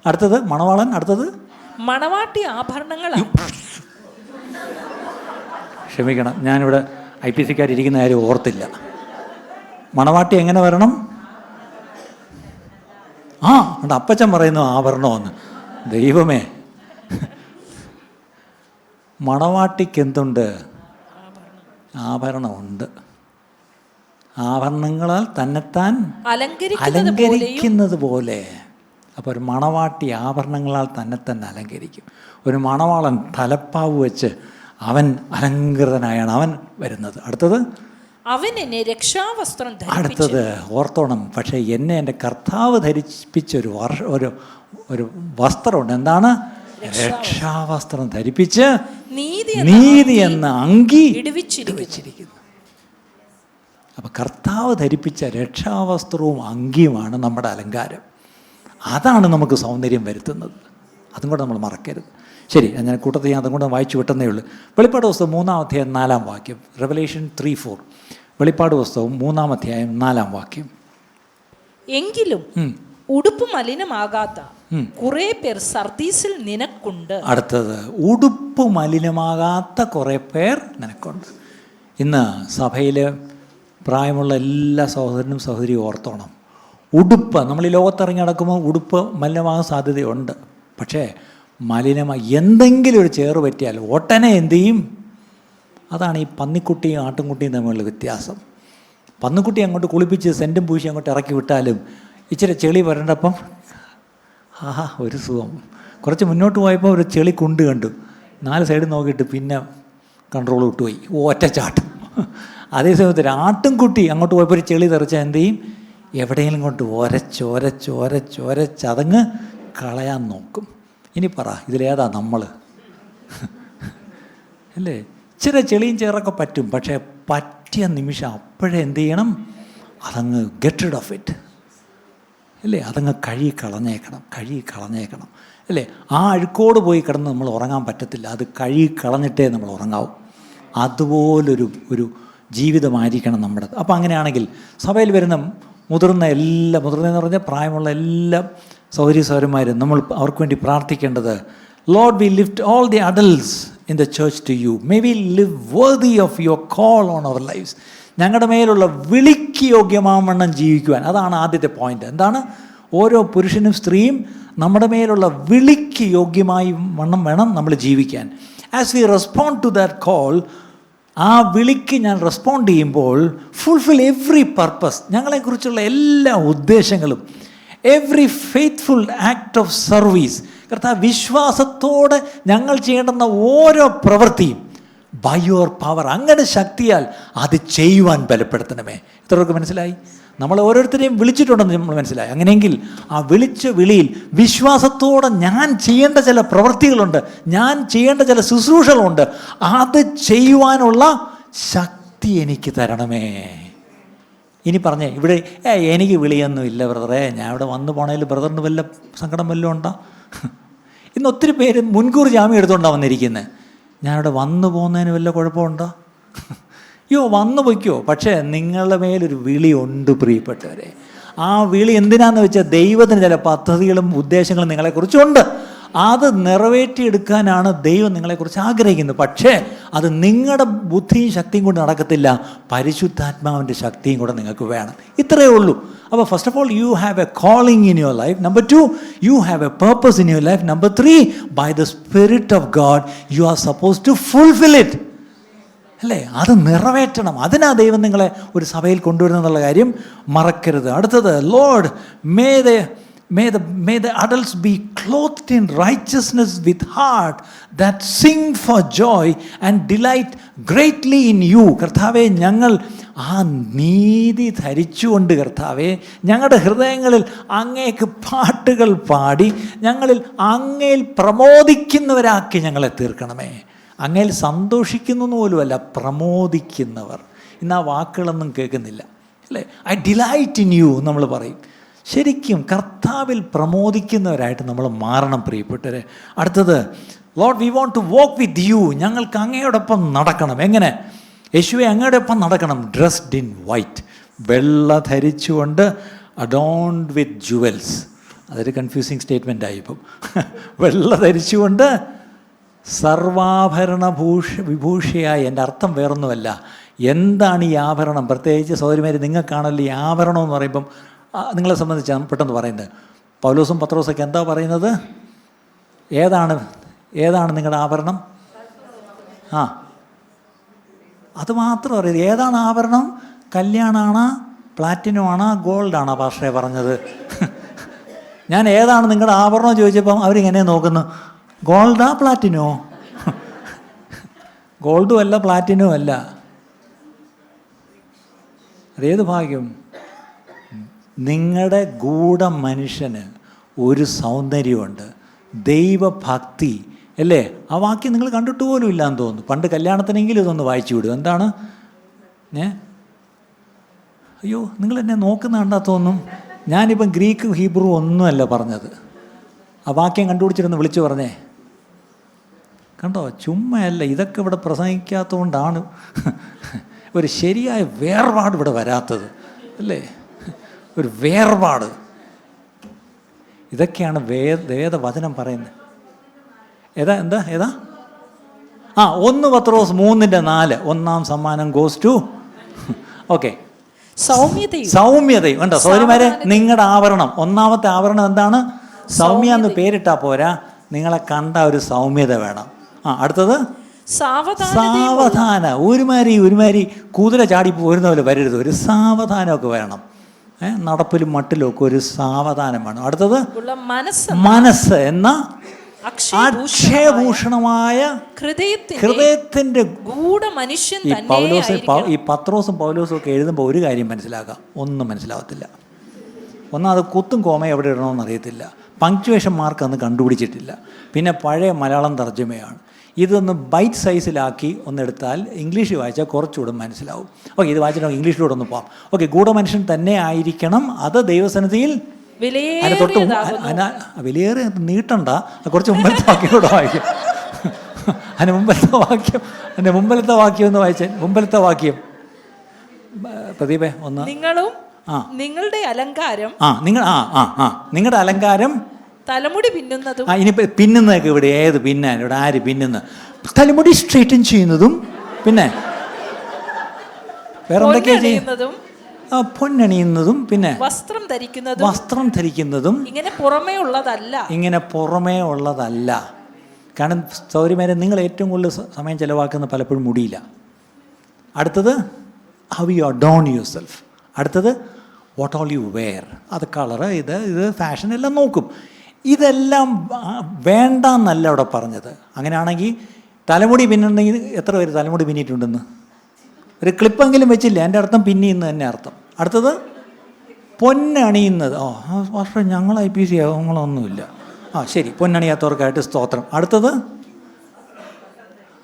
S1: അടുത്തത് മണവാളൻ. അടുത്തത്
S2: മണവാട്ടി ആഭരണങ്ങൾ.
S1: ക്ഷമിക്കണം, ഞാനിവിടെ IPC-ക്കാരിരിക്കുന്ന കാര്യം ഓർത്തില്ല. മണവാട്ടി എങ്ങനെ വരണം? അപ്പച്ചൻ പറയുന്നു ആഭരണമെന്ന്. ദൈവമേ, മണവാട്ടിക്ക് എന്തുണ്ട്? ആഭരണമുണ്ട്. ആഭരണങ്ങളാൽ തന്നെത്താൻ അലങ്കരിക്കുന്നത് പോലെ. അപ്പോൾ ഒരു മണവാട്ടി ആഭരണങ്ങളാൽ തന്നെ അലങ്കരിക്കും. ഒരു മണവാളൻ തലപ്പാവ് വെച്ച് അവൻ അലങ്കൃതനായാണ് അവൻ വരുന്നത്. അടുത്തത്
S2: അവൻ എന്നെ രക്ഷാവസ്ത്രം.
S1: അടുത്തത് ഓർത്തോണം, പക്ഷേ എന്നെ എൻ്റെ കർത്താവ് ധരിപ്പിച്ചൊരു ഒരു വസ്ത്രമുണ്ട്. എന്താണ്? രക്ഷാവസ്ത്രം ധരിപ്പിച്ച് നീതി എന്ന അങ്കി ഇടുവിച്ചിരിക്കുന്നു. അപ്പം കർത്താവ് ധരിപ്പിച്ച രക്ഷാവസ്ത്രവും അങ്കിയുമാണ് നമ്മുടെ അലങ്കാരം. അതാണ് നമുക്ക് സൗന്ദര്യം വരുത്തുന്നത്. അതും കൂടെ നമ്മൾ മറക്കരുത്. ശരി, ഞാൻ കൂട്ടത്തിൽ അതും കൂടെ വായിച്ചു വിട്ടുന്നേ ഉള്ളൂ. വെളിപ്പാട് പുസ്തകം 3-ാം അധ്യായം 4-ാം വാക്യം. Revelation 3:4. വെളിപ്പാട് പുസ്തകം 3-ാം അധ്യായം 4-ാം വാക്യം.
S2: എങ്കിലും ഉടുപ്പ് മലിനമാകാത്ത കുറെ പേർ സർദീസിൽ നിനക്കുണ്ട്.
S1: അടുത്തത് ഉടുപ്പ് മലിനമാകാത്ത കുറേ പേർ നിനക്കുണ്ട്. ഇന്ന് സഭയിൽ പ്രായമുള്ള എല്ലാ സഹോദരനും സഹോദരിയും ഓർത്തോണം, ഉടുപ്പ് നമ്മൾ ഈ ലോകത്തിറങ്ങി നടക്കുമ്പോൾ ഉടുപ്പ് മലിനമാകാൻ സാധ്യതയുണ്ട്. പക്ഷേ എന്തെങ്കിലും ഒരു ചേറ് പറ്റിയാൽ ഒട്ടനെ എന്ത് ചെയ്യും? അതാണ് ഈ പന്നിക്കുട്ടിയും ആട്ടുംകുട്ടിയും തമ്മിലുള്ള വ്യത്യാസം. പന്നിക്കുട്ടി അങ്ങോട്ട് കുളിപ്പിച്ച് സെൻറ്റും പൂശി അങ്ങോട്ട് ഇറക്കി വിട്ടാലും ഇച്ചിരി ചെളി വരേണ്ടപ്പം ഒരു സുഖം. കുറച്ച് മുന്നോട്ട് പോയപ്പോൾ ഒരു ചെളി കുണ്ട് കണ്ടു, 4 സൈഡ് നോക്കിയിട്ട് പിന്നെ കൺട്രോൾ വിട്ടുപോയി, ഒറ്റ ചാട്ടം. അതേസമയത്ത് ഒരു ആട്ടുംകുട്ടി അങ്ങോട്ട് പോയപ്പോൾ ഒരു ചെളി തെറിച്ചാൽ എന്ത് ചെയ്യും? എവിടെയെങ്കിലും കൊണ്ട് ഒരച്ചതങ്ങ് കളയാൻ നോക്കും. ഇനി പറ, ഇതിലേതാ നമ്മൾ? അല്ലേ? ഇച്ചിരി ചെളിയും ചേറൊക്കെ പറ്റും, പക്ഷേ പറ്റിയ നിമിഷം അപ്പോഴേ എന്ത് ചെയ്യണം? അതങ്ങ് ഗെറ്റ് റിഡ് ഓഫ് ഇറ്റ്, അല്ലേ? അതങ്ങ് കഴുകി കളഞ്ഞേക്കണം അല്ലേ? ആ അഴുക്കോട് പോയി കിടന്ന് നമ്മൾ ഉറങ്ങാൻ പറ്റത്തില്ല. അത് കഴുകി കളഞ്ഞിട്ടേ നമ്മൾ ഉറങ്ങാവൂ. അതുപോലൊരു ജീവിതമായിരിക്കണം നമ്മുടേത്. അപ്പോൾ അങ്ങനെയാണെങ്കിൽ സഭയിൽ വരുന്ന മുതിർന്നതെന്ന് പറഞ്ഞാൽ പ്രായമുള്ള എല്ലാ സഹോദരന്മാരും നമ്മൾ അവർക്ക് വേണ്ടി പ്രാർത്ഥിക്കേണ്ടത്, lord we lift all the adults in the church to you. May we live worthy of your call on our lives. ഞങ്ങളുടെ മേലുള്ള വിളിക്ക് യോഗ്യമാവണ്ണം ജീവിക്കുവാൻ. അതാണ് ആദ്യത്തെ പോയിന്റ്. എന്താണ്? ഓരോ പുരുഷനും സ്ത്രീയും നമ്മുടെ മേലുള്ള വിളിക്ക് യോഗ്യമായി വണ്ണം വേണം നമ്മൾ ജീവിക്കാൻ. As we respond to that call, ആ വിളിക്ക് ഞാൻ റെസ്പോണ്ട് ചെയ്യുമ്പോൾ ഫുൾഫിൽ എവ്രി പർപ്പസ്, ഞങ്ങളെക്കുറിച്ചുള്ള എല്ലാ ഉദ്ദേശങ്ങളും, every faithful act of service, കർത്താവ് വിശ്വാസത്തോടെ ഞങ്ങൾ ചെയ്യേണ്ടുന്ന ഓരോ പ്രവൃത്തിയും ബൈ യുവർ പവർ, അങ്ങനെ ശക്തിയാൽ അത് ചെയ്യുവാൻ ബലപ്പെടുത്തണമേ. ഇത്രയൊക്കെ മനസ്സിലായി? നമ്മൾ ഓരോരുത്തരെയും വിളിച്ചിട്ടുണ്ടെന്ന് നമ്മൾ മനസ്സിലായി. അങ്ങനെയെങ്കിൽ ആ വിളിച്ച വിളിയിൽ വിശ്വാസത്തോടെ ഞാൻ ചെയ്യേണ്ട ചില പ്രവൃത്തികളുണ്ട്, ഞാൻ ചെയ്യേണ്ട ചില ശുശ്രൂഷകളുണ്ട്, അത് ചെയ്യുവാനുള്ള ശക്തി എനിക്ക് തരണമേ. ഇനി പറഞ്ഞേ, ഇവിടെ എനിക്ക് വിളിയൊന്നും ഇല്ല ബ്രദറെ, ഞാൻ ഇവിടെ വന്നു പോണേൽ ബ്രദറിന് വല്ല സങ്കടം വല്ലതും ഉണ്ടോ? ഇന്ന് ഒത്തിരി പേര് മുൻകൂർ ജാമ്യം എടുത്തുകൊണ്ടാണ് വന്നിരിക്കുന്നത്. ഞാനിവിടെ വന്നു പോകുന്നതിന് വല്ല കുഴപ്പമുണ്ടോ? വന്നു പൊയ്ക്കോ. പക്ഷേ നിങ്ങളുടെ മേലൊരു വിളിയുണ്ട് പ്രിയപ്പെട്ടവരെ. ആ വിളി എന്തിനാന്ന് വെച്ചാൽ ദൈവത്തിന് ചില പദ്ധതികളും ഉദ്ദേശങ്ങളും നിങ്ങളെക്കുറിച്ചുണ്ട്. അത് നിറവേറ്റിയെടുക്കാനാണ് ദൈവം നിങ്ങളെക്കുറിച്ച് ആഗ്രഹിക്കുന്നത്. പക്ഷേ അത് നിങ്ങളുടെ ബുദ്ധിയും ശക്തിയും കൊണ്ട് നടക്കത്തില്ല, പരിശുദ്ധാത്മാവിൻ്റെ ശക്തിയും കൂടെ നിങ്ങൾക്ക് വേണം. ഇത്രയേ ഉള്ളൂ. അപ്പോൾ first of all you have a calling in your life. Number 2, you have a purpose in your life. Number 3, by the spirit of God you are suppose to fulfil it. അല്ലേ? അത് നിറവേറ്റണം. അതിനാ ദൈവം നിങ്ങളെ ഒരു സഭയിൽ കൊണ്ടുവരുന്നെന്നുള്ള കാര്യം മറക്കരുത്. അടുത്തത്, Lord May the adults be clothed in righteousness with heart that sing for joy and delight greatly in you. കർത്താവേ, ഞങ്ങൾ ആ നീതി ധരിച്ചുകൊണ്ട് കർത്താവേ ഞങ്ങളുടെ ഹൃദയങ്ങളിൽ അങ്ങേക്ക് പാട്ടുകൾ പാടി ഞങ്ങളിൽ അങ്ങയിൽ പ്രമോദിക്കുന്നവരാക്കി ഞങ്ങളെ തീർക്കണമേ. അങ്ങയിൽ സന്തോഷിക്കുന്നു പോലുമല്ല, പ്രമോദിക്കുന്നവർ. ഇന്ന് ആ വാക്കുകളൊന്നും കേൾക്കുന്നില്ല, അല്ലേ? ഐ ഡിലൈറ്റ് ഇൻ യു നമ്മൾ പറയും. ശരിക്കും കർത്താവിൽ പ്രമോദിക്കുന്നവരായിട്ട് നമ്മൾ മാറണം പ്രിയപ്പെട്ടവരെ. അടുത്തത്, Lord we want to walk with you. ഞങ്ങൾക്ക് അങ്ങയോടൊപ്പം നടക്കണം. എങ്ങനെ? യേശുവെ, അങ്ങയോടൊപ്പം നടക്കണം. ഡ്രസ്ഡ് ഇൻ വൈറ്റ്, വെള്ള ധരിച്ചുകൊണ്ട്, അഡോൺഡ് വിത്ത് ജുവൽസ്. അതൊരു കൺഫ്യൂസിങ് സ്റ്റേറ്റ്മെൻറ്റായി ഇപ്പം. വെള്ള ധരിച്ചുകൊണ്ട് സർവാഭരണ വിഭൂഷിയായി. എൻ്റെ അർത്ഥം വേറൊന്നുമല്ല. എന്താണ് ഈ ആഭരണം? പ്രത്യേകിച്ച് സഹോദരിമാർ, നിങ്ങൾക്കാണല്ലോ ഈ ആഭരണം എന്ന് പറയുമ്പം നിങ്ങളെ സംബന്ധിച്ചാണ് പെട്ടെന്ന് പറയുന്നത്. പൗലോസും പത്രോസൊക്കെ എന്താ പറയുന്നത്? ഏതാണ് നിങ്ങളുടെ ആഭരണം? അത് മാത്രം അറിയാം. ഏതാണ് ആഭരണം? കല്യാണമാണോ, പ്ലാറ്റിനം ആണോ, ഗോൾഡാണോ പാസ്റ്ററെ പറഞ്ഞത്? ഞാൻ ഏതാണ് നിങ്ങളുടെ ആഭരണം ചോദിച്ചപ്പം അവരിങ്ങനെ നോക്കുന്നു, ഗോൾഡാ പ്ലാറ്റിനോ? ഗോൾഡും അല്ല പ്ലാറ്റിനും അല്ല. അതേത് ഭാഗ്യം? നിങ്ങളുടെ ഗൂഢമനുഷ്യന് ഒരു സൗന്ദര്യമുണ്ട്, ദൈവഭക്തി, അല്ലേ? ആ വാക്യം നിങ്ങൾ കണ്ടിട്ട് പോലും ഇല്ലയെന്ന് തോന്നുന്നു. പണ്ട് കല്യാണത്തിനെങ്കിലും ഇതൊന്ന് വായിച്ചു വിടും. എന്താണ്? അയ്യോ, നിങ്ങളെന്നെ നോക്കുന്ന കണ്ടാൽ തോന്നും ഞാനിപ്പം ഗ്രീക്ക് ഹീബ്രു ഒന്നുമല്ല പറഞ്ഞത്. ആ വാക്യം കണ്ടുപിടിച്ചിരുന്ന് വിളിച്ചു പറഞ്ഞേ. കണ്ടോ? ചുമ്മയല്ല, ഇതൊക്കെ ഇവിടെ പ്രസംഗിക്കാത്തതുകൊണ്ടാണ് ഒരു ശരിയായ വേർപാട് ഇവിടെ വരാത്തത്, അല്ലേ? ഒരു വേർപാട്. ഇതൊക്കെയാണ് വേദവചനം പറയുന്നത്. എന്താ 1 പത്രോസ് 3:4 ഒന്നാം സമ്മാനം ഗോസ് ടു ഓക്കെ സൗമ്യതയും. ഉണ്ടോ സൗര്യമാരെ? നിങ്ങളുടെ ആവരണം, ഒന്നാമത്തെ ആവരണം എന്താണ്? സൗമ്യ എന്ന് പേരിട്ടാ പോരാ, നിങ്ങളെ കണ്ട ഒരു സൗമ്യത വേണം. അടുത്തത് സാവധാന. ഒരുമാതിരി കുതിര ചാടി പോരുന്ന പോലെ വരരുത്, ഒരു സാവധാനമൊക്കെ വേണം. നടപ്പിലും മട്ടിലും ഒക്കെ ഒരു സാവധാനം വേണം. അടുത്തത് മനസ്സ് എന്ന അക്ഷയഭൂഷണമായ ഹൃദയത്തിന്റെ ഗൂഢമനുഷ്യൻ. ഈ പത്രോസും പൗലോസും ഒക്കെ എഴുതുമ്പോൾ ഒരു കാര്യം മനസ്സിലാക്കാം, ഒന്നും മനസ്സിലാവത്തില്ല. അത് കുത്തും കോമയും എവിടെ ഇടണമെന്ന് അറിയത്തില്ല, പങ്ക്ച്വേഷൻ മാർക്ക് അന്ന് കണ്ടുപിടിച്ചിട്ടില്ല. പിന്നെ പഴയ മലയാളം തർജ്ജമയാണ്. ഇതൊന്ന് ബൈറ്റ് സൈസിലാക്കി ഒന്നെടുത്താൽ ഇംഗ്ലീഷിൽ വായിച്ചാൽ കുറച്ചുകൂടെ മനസ്സിലാവും. ഓക്കെ, ഇത് വായിച്ചിട്ട് ഇംഗ്ലീഷിലൂടെ ഒന്ന് പോകാം. ഓക്കെ, ഗൂഢമനുഷ്യൻ തന്നെ ആയിരിക്കണം, അത് ദൈവസന്നിധിയിൽ അതിന് തൊട്ട് വിലയേറെ നീട്ടണ്ട, കുറച്ച് മുമ്പലത്തെ വാക്യം വായിക്കും. അതിന് മുമ്പലത്തെ വാക്യം ഒന്ന് വായിച്ചേ. മുമ്പലത്തെ വാക്യം പ്രദീപേ ഒന്ന്.
S2: നിങ്ങളും നിങ്ങളുടെ അലങ്കാരം
S1: നിങ്ങളുടെ അലങ്കാരം
S2: തലമുടി പിന്നുന്നതും.
S1: ഇനി പിന്നുന്നതൊക്കെ ഇവിടെ ഏത് പിന്നാൻ? ഇവിടെ ആര് പിന്നുന്ന? തലമുടി സ്ട്രെയിറ്റൻ ചെയ്യുന്നതും, പിന്നെ വേറെ എന്തൊക്കെയാ ചെയ്യുന്നതും? പൊന്നണിയുന്നതും, പിന്നെ വസ്ത്രം ധരിക്കുന്നതും. ഇങ്ങനെ പുറമേ ഉള്ളതല്ല. കാരണം സൗകര്യമാരെ നിങ്ങൾ ഏറ്റവും കൂടുതൽ സമയം ചിലവാക്കുന്ന പലപ്പോഴും മുടിയില്ല. അടുത്തത് how you adorn your self. അടുത്തത് വാട്ട് ഓൾ യു വെയർ. അത് കളറ്, ഇത് ഫാഷൻ എല്ലാം നോക്കും. ഇതെല്ലാം വേണ്ടെന്നല്ല അവിടെ പറഞ്ഞത്. അങ്ങനെയാണെങ്കിൽ തലമുടി പിന്നുണ്ടെങ്കിൽ എത്ര പേര് തലമുടി പിന്നിയിട്ടുണ്ടെന്ന് ഒരു ക്ലിപ്പെങ്കിലും വെച്ചില്ല, എൻ്റെ അർത്ഥം പിന്നിന്ന് തന്നെ അർത്ഥം. അടുത്തത് പൊന്നണിയുന്നത്. പക്ഷേ ഞങ്ങൾ IPC ഞങ്ങളൊന്നുമില്ല. ശരി, പൊന്നണിയാത്തവർക്കായിട്ട് സ്തോത്രം. അടുത്തത്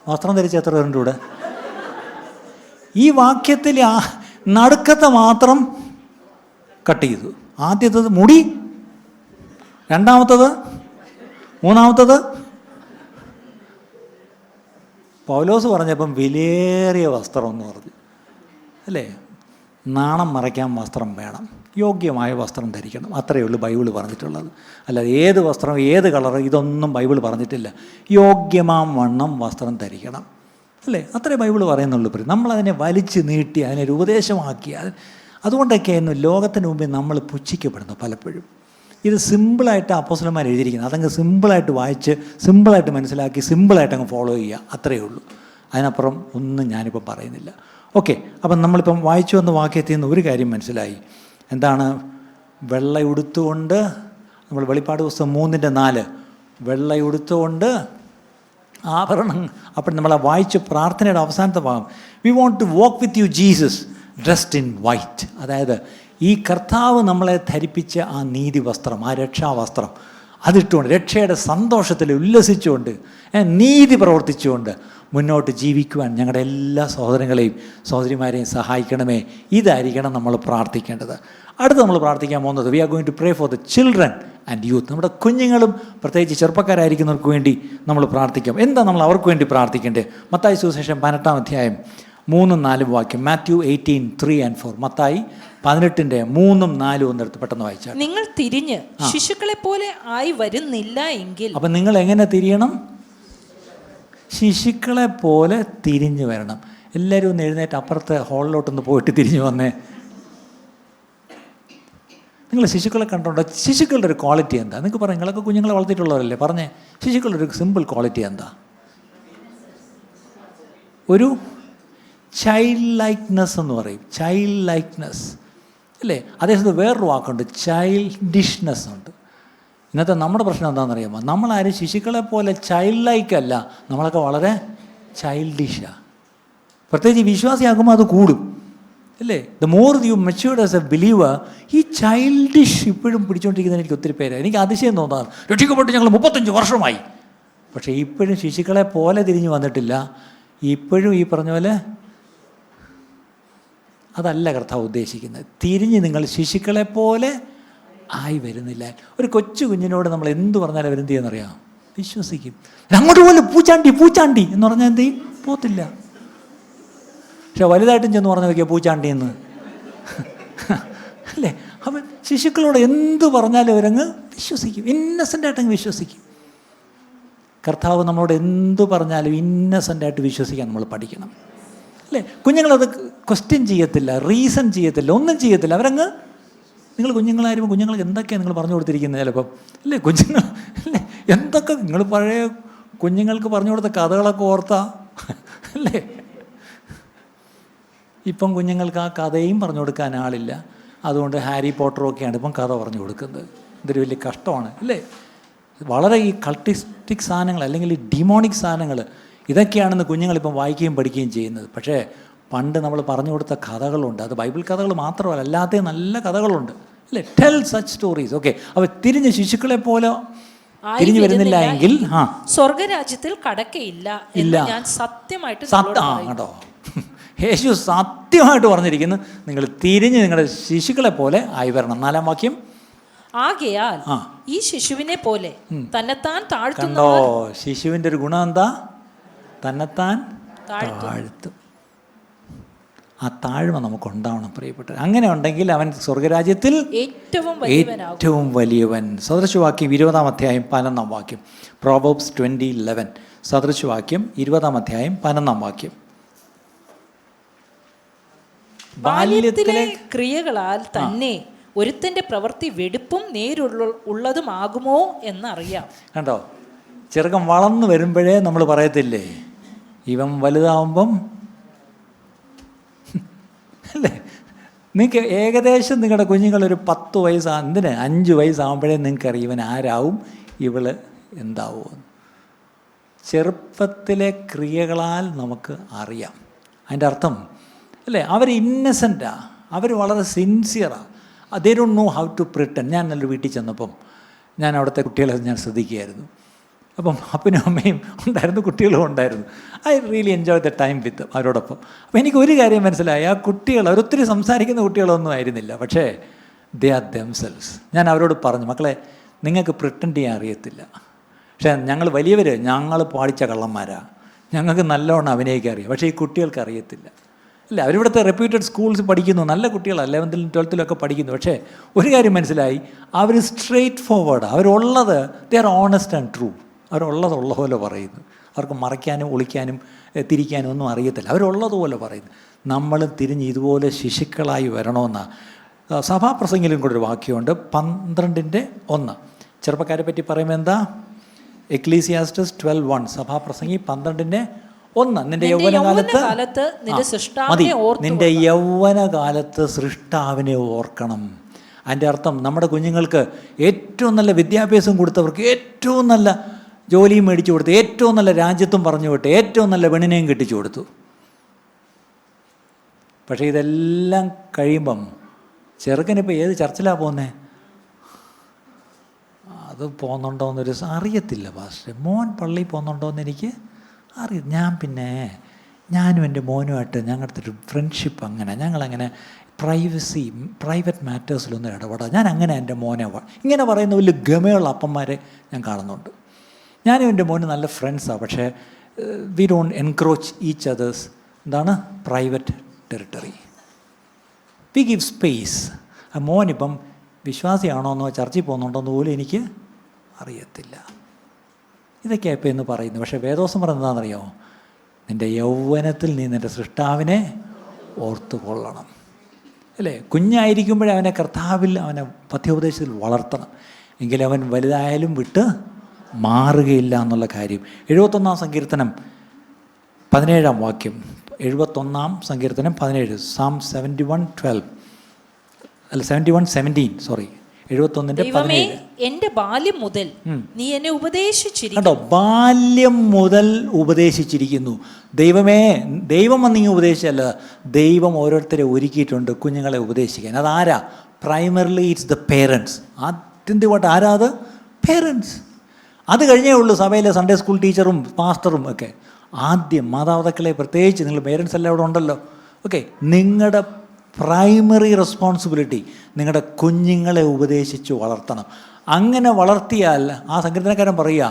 S1: വസ്ത്രം ധരിച്ച എത്ര പേരുണ്ട് ഇവിടെ? ഈ വാക്യത്തിൽ നടുക്കത്തെ മാത്രം കട്ട് ചെയ്തു. ആദ്യത്തത് മുടി, രണ്ടാമത്തത്, മൂന്നാമത്തത്. പൗലോസ് പറഞ്ഞപ്പം വിലയേറിയ വസ്ത്രം എന്ന് പറഞ്ഞു അല്ലേ? നാണം മറയ്ക്കാൻ വസ്ത്രം വേണം, യോഗ്യമായ വസ്ത്രം ധരിക്കണം. അത്രയേ ഉള്ളൂ ബൈബിൾ പറഞ്ഞിട്ടുള്ളത്. അല്ലാതെ ഏത് വസ്ത്രം ഏത് കളർ ഇതൊന്നും ബൈബിൾ പറഞ്ഞിട്ടില്ല. യോഗ്യമാം വണ്ണം വസ്ത്രം ധരിക്കണം അല്ലേ? അത്രേ ബൈബിൾ പറയുന്നുള്ളൂ. നമ്മളതിനെ വലിച്ചു നീട്ടി അതിനൊരു ഉപദേശമാക്കി. അതുകൊണ്ടൊക്കെയായിരുന്നു ലോകത്തിന് മുമ്പിൽ നമ്മൾ പുച്ഛിക്കപ്പെടുന്നു പലപ്പോഴും. ഇത് സിമ്പിളായിട്ട് അപ്പോസ്തലന്മാർ എഴുതിയിരിക്കുന്നത്. അതങ്ങ് സിമ്പിളായിട്ട് വായിച്ച് സിമ്പിളായിട്ട് മനസ്സിലാക്കി സിമ്പിളായിട്ട് അങ്ങ് ഫോളോ ചെയ്യുക, അത്രയേ ഉള്ളൂ. അതിനപ്പുറം ഒന്നും ഞാനിപ്പം പറയുന്നില്ല. ഓക്കെ, അപ്പം നമ്മളിപ്പം വായിച്ചു വന്ന വാക്യത്തിൽ നിന്ന് ഒരു കാര്യം മനസ്സിലായി. എന്താണ്? വെള്ളയുടുത്തുകൊണ്ട്, നമ്മൾ വെളിപ്പാട് പുസ്തകം 3:4 വെള്ളയുടുത്തുകൊണ്ട് ആഭരണം. അപ്പം നമ്മളെ വായിച്ച് പ്രാർത്ഥനയുടെ അവസാനത്തെ ഭാഗം, we want to walk with you Jesus dressed in white. അതായത് ഈ കർത്താവ് നമ്മളെ ധരിപ്പിച്ച ആ നീതി വസ്ത്രം, ആ രക്ഷാവസ്ത്രം അതിട്ടുകൊണ്ട്, രക്ഷയുടെ സന്തോഷത്തിൽ ഉല്ലസിച്ചുകൊണ്ട്, നീതി പ്രവർത്തിച്ചുകൊണ്ട് മുന്നോട്ട് ജീവിക്കുവാൻ ഞങ്ങളുടെ എല്ലാ സഹോദരങ്ങളെയും സഹോദരിമാരെയും സഹായിക്കണമേ. ഇതായിരിക്കണം നമ്മൾ പ്രാർത്ഥിക്കേണ്ടത്. അടുത്ത് നമ്മൾ പ്രാർത്ഥിക്കാൻ പോകുന്നത്, we are going to pray for the children and youth. നമ്മുടെ കുഞ്ഞുങ്ങളും പ്രത്യേകിച്ച് ചെറുപ്പക്കാരായിരിക്കുന്നവർക്ക് വേണ്ടി നമ്മൾ പ്രാർത്ഥിക്കാം. എന്താ നമ്മൾ അവർക്ക് വേണ്ടി പ്രാർത്ഥിക്കേണ്ടത്? മത്തായി സുവിശേഷം 18-ാം അധ്യായം 3-4 വാക്യം. മാത്യു 18:3-4. മത്തായി 18:3-4 ഒന്നെടുത്ത് പെട്ടെന്ന് വായിച്ചാൽ.
S2: നിങ്ങൾ തിരിഞ്ഞ് ശിശുക്കളെ പോലെ ആയി വരുന്നില്ല എങ്കിൽ. അപ്പം
S1: നിങ്ങൾ എങ്ങനെ തിരിയണം? ശിശുക്കളെ പോലെ തിരിഞ്ഞു വരണം. എല്ലാവരും ഒന്ന് എഴുന്നേറ്റ് അപ്പുറത്തെ ഹാളിലോട്ടൊന്ന് പോയിട്ട് തിരിഞ്ഞു വന്നേ. നിങ്ങൾ ശിശുക്കളെ കണ്ടോണ്ടോ? ശിശുക്കളുടെ ഒരു ക്വാളിറ്റി എന്താ? നിങ്ങൾക്ക് പറയാം, നിങ്ങളൊക്കെ കുഞ്ഞുങ്ങളെ വളർത്തിയിട്ടുള്ളവരല്ലേ, പറഞ്ഞേ. ശിശുക്കളുടെ ഒരു സിമ്പിൾ ക്വാളിറ്റി എന്താ? ഒരു ചൈൽഡ് ലൈക്ക്നെസ് എന്ന് പറയും. ചൈൽഡ് ലൈക്ക്നെസ് അല്ലേ? അതേസമയത്ത് വേറൊരു വാക്കുണ്ട്, ചൈൽഡിഷ്നെസ് ഉണ്ട്. ഇന്നത്തെ നമ്മുടെ പ്രശ്നം എന്താണെന്നറിയാമോ? നമ്മളാരും ശിശുക്കളെ പോലെ ചൈൽഡ് ലൈക്ക് അല്ല, നമ്മളൊക്കെ വളരെ ചൈൽഡിഷാണ്. പ്രത്യേകിച്ച് വിശ്വാസിയാകുമ്പോൾ അത് കൂടും അല്ലേ? The more you matured as A believer, ഈ ചൈൽഡിഷ് ഇപ്പോഴും പിടിച്ചുകൊണ്ടിരിക്കുന്ന എനിക്ക് ഒത്തിരി പേര്. എനിക്ക് അതിശയം തോന്നാറ്. രക്ഷിക്കപ്പെട്ട് ഞങ്ങൾ 35 വർഷമായി, പക്ഷേ ഇപ്പോഴും ശിശുക്കളെ പോലെ തിരിഞ്ഞു വന്നിട്ടില്ല. ഇപ്പോഴും ഈ പറഞ്ഞ പോലെ അതല്ല കർത്താവ് ഉദ്ദേശിക്കുന്നത്. തിരിഞ്ഞ് നിങ്ങൾ ശിശുക്കളെ പോലെ ആയി വരുന്നില്ല. ഒരു കൊച്ചു കുഞ്ഞിനോട് നമ്മൾ എന്ത് പറഞ്ഞാലും അവരെന്ത് ചെയ്യുന്നറിയാം? വിശ്വസിക്കും. അങ്ങോട്ട് പോലെ പൂച്ചാണ്ടി എന്ന് പറഞ്ഞാൽ എന്ത് ചെയ്യും? പോത്തില്ല. പക്ഷെ വലുതായിട്ടും ചെന്ന് പറഞ്ഞു നോക്കിയാൽ പൂച്ചാണ്ടി എന്ന് അല്ലേ? അവൻ ശിശുക്കളോട് എന്ത് പറഞ്ഞാലും അവരങ്ങ് വിശ്വസിക്കും, ഇന്നസെൻ്റായിട്ടങ്ങ് വിശ്വസിക്കും. കർത്താവ് നമ്മളോട് എന്ത് പറഞ്ഞാലും ഇന്നസെൻ്റായിട്ട് വിശ്വസിക്കാൻ നമ്മൾ പഠിക്കണം അല്ലേ? കുഞ്ഞുങ്ങളത് ക്വസ്റ്റ്യൻ ചെയ്യത്തില്ല, റീസൺ ചെയ്യത്തില്ല, ഒന്നും ചെയ്യത്തില്ല. അവരങ്ങ്, നിങ്ങൾ കുഞ്ഞുങ്ങളായിരുന്നു, കുഞ്ഞുങ്ങൾക്ക് എന്തൊക്കെയാണ് നിങ്ങൾ പറഞ്ഞു കൊടുത്തിരിക്കുന്നത് ചിലപ്പം അല്ലേ? കുഞ്ഞുങ്ങൾ അല്ലേ എന്തൊക്കെ നിങ്ങൾ പഴയ കുഞ്ഞുങ്ങൾക്ക് പറഞ്ഞു കൊടുത്ത കഥകളൊക്കെ ഓർത്താ അല്ലേ? ഇപ്പം കുഞ്ഞുങ്ങൾക്ക് ആ കഥയും പറഞ്ഞു കൊടുക്കാൻ ആളില്ല. അതുകൊണ്ട് ഹാരി പോട്ടറൊക്കെയാണ് ഇപ്പം കഥ പറഞ്ഞു കൊടുക്കുന്നത്. ഇതൊരു വലിയ കഷ്ടമാണ് അല്ലേ? വളരെ ഈ കൾട്ടിസ്റ്റിക് സാധനങ്ങൾ അല്ലെങ്കിൽ ഈ ഡിമോണിക് സാധനങ്ങൾ ഇതൊക്കെയാണെന്ന് കുഞ്ഞുങ്ങളിപ്പം വായിക്കുകയും പഠിക്കുകയും ചെയ്യുന്നത്. പക്ഷേ പണ്ട് നമ്മൾ പറഞ്ഞു കൊടുത്ത കഥകളുണ്ട്. അത് ബൈബിൾ കഥകൾ മാത്രമല്ല, അല്ലാത്ത നല്ല കഥകളുണ്ട് അല്ലേ? Tell such stories. ഓക്കെ, അപ്പോൾ തിരിഞ്ഞ് ശിശുക്കളെ പോലെ തിരിഞ്ഞു വരുന്നില്ല എങ്കിൽ
S2: സ്വർഗരാജ്യത്തിൽ കടക്കയില്ല എന്ന് ഞാൻ സത്യമായിട്ട് നിങ്ങളോട് പറയുന്നു.
S1: കേട്ടോ, യേശു സത്യമായിട്ട് പറഞ്ഞിരിക്കുന്നു, നിങ്ങൾ തിരിഞ്ഞ് നിങ്ങളുടെ ശിശുക്കളെ പോലെ ആയി വരണം. 4-ാം വാക്യം,
S2: ആകയാൽ ഈ ശിശുവിനെ പോലെ തന്നെത്താൻ താഴ്ത്തുന്ന.
S1: കണ്ടോ, ശിശുവിൻ്റെ ഒരു ഗുണം എന്താ? തന്നെത്താൻ താഴ്ത്തും. ആ താഴ്മ നമുക്ക് ഉണ്ടാവണം പ്രിയപ്പെട്ടത്. അങ്ങനെ ഉണ്ടെങ്കിൽ അവൻ സ്വർഗരാജ്യത്തിൽ ഏറ്റവും വലിയവൻ. സദൃശവാക്യം 20-ാം അധ്യായം 11-ാം വാക്യം. പ്രോവേർബ്സ് 20:11. സദൃശവാക്യം 20-ാം അധ്യായം 11-ാം വാക്യം.
S2: ബാല്യത്തിലെ ക്രിയകളാൽ തന്നെ ഒരുത്തന്റെ പ്രവൃത്തി വെടുപ്പും നേരുള്ളതുമാകുമോ എന്നറിയാം.
S1: കണ്ടോ, ചെറുക്കം വളർന്നു വരുമ്പോഴേ നമ്മൾ പറയത്തില്ലേ, ഇവൻ വലുതാവുമ്പം അല്ലേ? നിങ്ങൾക്ക് ഏകദേശം നിങ്ങളുടെ കുഞ്ഞുങ്ങളൊരു 10 വയസ്സാ, 5 വയസ്സാകുമ്പോഴേ നിങ്ങൾക്കറിയാം ഇവൻ ആരാവും, ഇവള് എന്താവും. ചെറുപ്പത്തിലെ ക്രിയകളാൽ നമുക്ക് അറിയാം. അതിൻ്റെ അർത്ഥം അല്ലേ, അവർ ഇന്നസെൻറ്റാണ്, അവർ വളരെ സിൻസിയറാണ്. They don't know how to pretend. ഞാൻ നല്ലൊരു വീട്ടിൽ ചെന്നപ്പം ഞാൻ അവിടുത്തെ കുട്ടികളെ ഞാൻ ശ്രദ്ധിക്കുകയായിരുന്നു. അപ്പം അപ്പനും അമ്മയും ഉണ്ടായിരുന്നു, കുട്ടികളും ഉണ്ടായിരുന്നു. I really enjoy the time with അവരോടൊപ്പം. അപ്പോൾ എനിക്ക് ഒരു കാര്യം മനസ്സിലായി, ആ കുട്ടികൾ അവരൊത്തിരി സംസാരിക്കുന്ന കുട്ടികളൊന്നും ആയിരുന്നില്ല, പക്ഷേ ദേ ആർ ദെംസെൽസ്. ഞാൻ അവരോട് പറഞ്ഞു, മക്കളെ നിങ്ങൾക്ക് പ്രിട്ടൻഡ് ചെയ്യാൻ അറിയത്തില്ല, പക്ഷേ ഞങ്ങൾ വലിയവർ, ഞങ്ങൾ പാടിച്ച കള്ളന്മാരാണ്, ഞങ്ങൾക്ക് നല്ലവണ്ണം അഭിനയിക്കാൻ അറിയാം, പക്ഷേ ഈ കുട്ടികൾക്ക് അറിയത്തില്ല. അല്ല, അവരിവിടുത്തെ റെപ്യൂട്ടഡ് സ്കൂൾസ് പഠിക്കുന്നു, നല്ല കുട്ടികളാണ്, 11th 12th പഠിക്കുന്നു. പക്ഷേ ഒരു കാര്യം മനസ്സിലായി, അവർ സ്ട്രെയിറ്റ് ഫോർവേഡ്, അവരുള്ളത് they are honest and true. അവരുള്ളതുള്ള പോലെ പറയുന്നു, അവർക്ക് മറയ്ക്കാനും ഒളിക്കാനും തിരിക്കാനും ഒന്നും അറിയത്തില്ല, അവരുള്ളതുപോലെ പറയുന്നു. നമ്മൾ തിരിഞ്ഞ് ഇതുപോലെ ശിശുക്കളായി വരണമെന്നാണ്. സഭാപ്രസംഗിലും കൂടെ ഒരു വാക്യമുണ്ട്, 12:1. ചെറുപ്പക്കാരെ പറ്റി പറയുമ്പോൾ എന്താ? എക്ലീസിയാസ്റ്റസ് 12:1. സഭാപ്രസംഗി 12:1. നിന്റെ യൗവനകാലത്ത് മതി, നിന്റെ യൗവനകാലത്ത് സൃഷ്ടാവിനെ ഓർക്കണം. അതിൻ്റെ അർത്ഥം നമ്മുടെ കുഞ്ഞുങ്ങൾക്ക് ഏറ്റവും നല്ല വിദ്യാഭ്യാസം കൊടുത്തവർക്ക് ഏറ്റവും നല്ല ജോലിയും മേടിച്ചു കൊടുത്തു, ഏറ്റവും നല്ല രാജ്യത്തും പറഞ്ഞു വിട്ട്, ഏറ്റവും നല്ല പെണ്ണിനെയും കെട്ടിച്ചു കൊടുത്തു. പക്ഷേ ഇതെല്ലാം കഴിയുമ്പം ചെറുക്കനിപ്പോൾ ഏത് ചർച്ചിലാണ് പോകുന്നത്, അത് പോകുന്നുണ്ടോയെന്നൊരു അറിയത്തില്ല. പാസ്റ്റർ മോൻ പള്ളിയിൽ പോകുന്നുണ്ടോയെന്ന് എനിക്ക് അറിയാം. ഞാനും എൻ്റെ മോനുമായിട്ട് ഞങ്ങളുടെ ഒരു ഫ്രണ്ട്ഷിപ്പ്, ഞങ്ങളങ്ങനെ പ്രൈവറ്റ് മാറ്റേഴ്സിലൊന്നും ഇടപെടാം. ഞാൻ അങ്ങനെ എൻ്റെ മോനെ ഇങ്ങനെ പറയുന്ന വലിയ ഗമയുള്ള അപ്പന്മാരെ ഞാൻ കാണുന്നുണ്ട്. ഞാനും എൻ്റെ മോന് നല്ല ഫ്രണ്ട്സാണ്, പക്ഷേ we don't encroach each others private territory. We give space. ആ മോനിപ്പം വിശ്വാസിയാണോന്നോ ചർച്ചിൽ പോകുന്നുണ്ടോയെന്ന് പോലും എനിക്ക് അറിയത്തില്ല. ഇതൊക്കെയാണ് ഇപ്പോൾ എന്ന് പറയുന്നത്. പക്ഷേ വേദോസം പറയുന്നതാണെന്നറിയോ? നിൻ്റെ യൗവനത്തിൽ നീ നിൻ്റെ സൃഷ്ടാവിനെ ഓർത്തുകൊള്ളണം. അല്ലേ? കുഞ്ഞായിരിക്കുമ്പോഴേ അവനെ കർത്താവിൽ, അവനെ പഥ്യോപദേശത്തിൽ വളർത്തണം, എങ്കിലും അവൻ വലുതായാലും വിട്ട് മാറുകയില്ല എന്നുള്ള കാര്യം. 71-ാം സങ്കീർത്തനം 17-ാം വാക്യം. 71-ാം സങ്കീർത്തനം 17. Psalm 71:12. അല്ല 71:17. സോറി, 71:17.
S2: എന്റെ ബാല്യം മുതൽ നീ എന്നെ ഉപദേശിച്ചിരിക്കുന്നു.
S1: കേട്ടോ, ബാല്യം മുതൽ ഉപദേശിച്ചിരിക്കുന്നു. ദൈവം വന്നിങ്ങ് ഉപദേശിച്ചല്ല, ദൈവം ഓരോരുത്തരെ ഒരുക്കിയിട്ടുണ്ട് കുഞ്ഞുങ്ങളെ ഉപദേശിക്കാൻ. അതാരാ? Primarily it's the parents. ആദ്യത്തെ ആരാ? അത് പേരൻസ്. അത് കഴിഞ്ഞേ ഉള്ളൂ സഭയിലെ സൺഡേ സ്കൂൾ ടീച്ചറും പാസ്റ്ററും ഒക്കെ. ആദ്യം മാതാപിതാക്കളെ, പ്രത്യേകിച്ച് നിങ്ങൾ പേരൻസ് എല്ലാം ഇവിടെ ഉണ്ടല്ലോ, ഓക്കെ, നിങ്ങളുടെ പ്രൈമറി റെസ്പോൺസിബിലിറ്റി നിങ്ങളുടെ കുഞ്ഞുങ്ങളെ ഉപദേശിച്ച് വളർത്തണം. അങ്ങനെ വളർത്തിയാൽ ആ സങ്കീർത്തനക്കാരൻ പറയുക,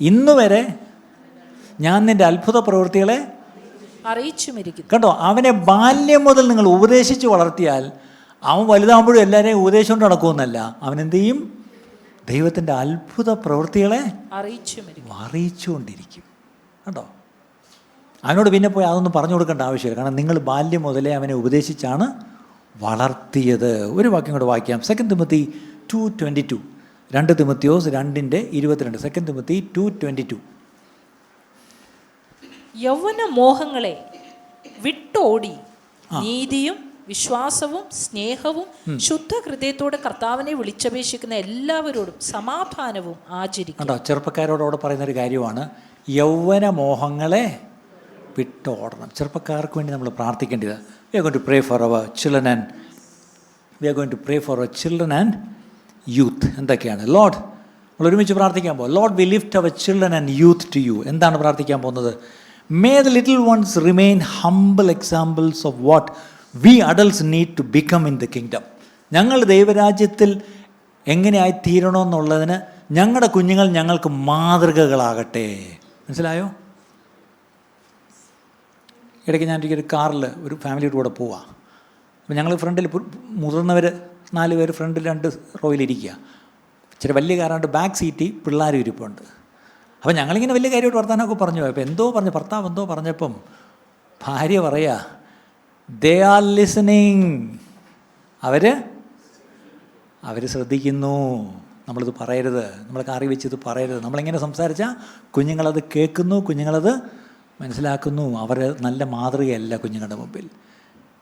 S1: ഇന്ന് വരെ ഞാൻ നിൻ്റെ അത്ഭുത പ്രവൃത്തികളെ
S2: അറിയിച്ചുമിരിക്കുന്നു.
S1: കേട്ടോ, അവനെ ബാല്യം മുതൽ നിങ്ങൾ ഉപദേശിച്ച് വളർത്തിയാൽ അവൻ വലുതാകുമ്പോഴും എല്ലാവരെയും ഉപദേശം കൊണ്ട് നടക്കുമെന്നല്ല, അവനെന്ത് ചെയ്യും? ദൈവത്തിൻ്റെ അത്ഭുത പ്രവൃത്തികളെ അറിയിച്ചുകൊണ്ടിരിക്കും. കേട്ടോ, അവനോട് പിന്നെ പോയി അതൊന്നും പറഞ്ഞു കൊടുക്കേണ്ട ആവശ്യമില്ല, കാരണം നിങ്ങൾ ബാല്യം മുതലേ അവനെ ഉപദേശിച്ചാണ് വളർത്തിയത്. ഒരു വാക്യം കൂടെ വായിക്കാം. 2 തിമോത്തി 2:22. 2 തിമോത്തിയോസ് 2:22. 2 തിമോത്തി 2:22.
S2: യൗവന മോഹങ്ങളെ വിട്ടോടി നീതിയും വിശ്വാസവും സ്നേഹവും ശുദ്ധ ഹൃദയത്തോടെ കർത്താവിനെ വിളിച്ചപേക്ഷിക്കുന്ന എല്ലാവരോടും സമാധാനവും ആചരിക്കും.
S1: കേട്ടോ, ചെറുപ്പക്കാരോടോടെ പറയുന്നൊരു കാര്യമാണ്, യൗവന മോഹങ്ങളെ വിട്ടോടണം. ചെറുപ്പക്കാർക്ക് വേണ്ടി നമ്മൾ പ്രാർത്ഥിക്കേണ്ടത്. We are going to pray for our children and youth. എന്തൊക്കെയാണ്? ലോർഡ്, നമ്മൾ ഒരുമിച്ച് പ്രാർത്ഥിക്കാൻ പോകും. Lord we lift our children and youth to you. എന്താണ് പ്രാർത്ഥിക്കാൻ പോകുന്നത്? May the little ones remain humble examples of what we adults need to become in the kingdom. ഞങ്ങൾ ദൈവരാജ്യത്തിൽ എങ്ങനെയായി തീരണമെന്നുള്ളതിന് ഞങ്ങളുടെ കുഞ്ഞുങ്ങൾ ഞങ്ങൾക്ക് മാതൃകകളാകട്ടെ. മനസ്സിലായോ? ഇടയ്ക്ക് ഞാൻ ഒരു കാറിൽ ഒരു ഫാമിലിയുടെ കൂടെ പോവാം. അപ്പോൾ ഞങ്ങൾ ഫ്രണ്ടിൽ മുതിർന്നവർ 4 പേര് ഫ്രണ്ടിൽ 2 റോയിലിരിക്കുക. ഇച്ചിരി വലിയ കാറാണ്ട് ബാക്ക് സീറ്റിൽ പിള്ളേരും ഇരിപ്പുണ്ട്. അപ്പോൾ ഞങ്ങളിങ്ങനെ വലിയ കാര്യമായിട്ട് വർത്താനമൊക്കെ പറഞ്ഞു. അപ്പോൾ ഭർത്താവ് എന്തോ പറഞ്ഞപ്പം ഭാര്യ പറയാ, ദേ ആർ ലിസണിങ്. അവർ ശ്രദ്ധിക്കുന്നു. നമ്മളിത് പറയരുത്, നമ്മൾ കാറി വെച്ചിത് പറയരുത്. നമ്മളിങ്ങനെ സംസാരിച്ചാൽ കുഞ്ഞുങ്ങളത് കേൾക്കുന്നു, കുഞ്ഞുങ്ങളത് മനസ്സിലാക്കുന്നു. അവർ നല്ല മാതൃകയല്ല കുഞ്ഞുങ്ങളുടെ മുമ്പിൽ.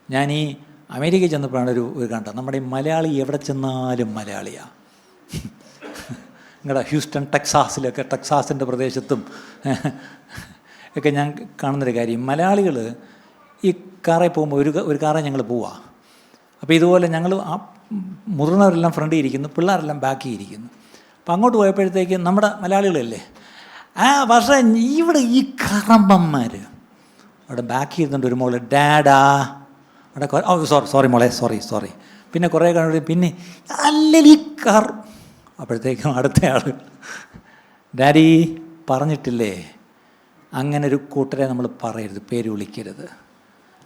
S1: ഞാൻ ഈ അമേരിക്കയിൽ ചെന്നപ്പോഴാണ് ഒരു കണ്ടത്. നമ്മുടെ ഈ മലയാളി എവിടെ ചെന്നാലും മലയാളിയാണ്. നിങ്ങളുടെ ഹ്യൂസ്റ്റൺ ടെക്സാസിലൊക്കെ, ടെക്സാസിൻ്റെ പ്രദേശത്തും ഒക്കെ ഞാൻ കാണുന്നൊരു കാര്യം, മലയാളികൾ ഈ കാറിൽ പോകുമ്പോൾ ഒരു കാറിൽ ഞങ്ങൾ പോവാം. അപ്പോൾ ഇതുപോലെ ഞങ്ങൾ മുതിർന്നവരെല്ലാം ഫ്രണ്ടിൽ ഇരിക്കുന്നു, പിള്ളേരെല്ലാം ബാക്കി ഇരിക്കുന്നു. അപ്പം അങ്ങോട്ട് പോയപ്പോഴത്തേക്ക് നമ്മുടെ മലയാളികളല്ലേ, പക്ഷേ ഇവിടെ ഈ കറമ്പന്മാർ അവിടെ ബാക്കി ഇരുന്നുണ്ട്. ഒരു മോള് ഡാഡാ അവിടെ, സോറി മോളെ, സോറി. പിന്നെ കുറേ കഴിഞ്ഞ പിന്നെ അല്ലീ കാർ. അപ്പോഴത്തേക്കും അടുത്തയാൾ, ഡാഡി പറഞ്ഞിട്ടില്ലേ അങ്ങനെ ഒരു കൂട്ടരെ നമ്മൾ പറയരുത്, പേര് വിളിക്കരുത്,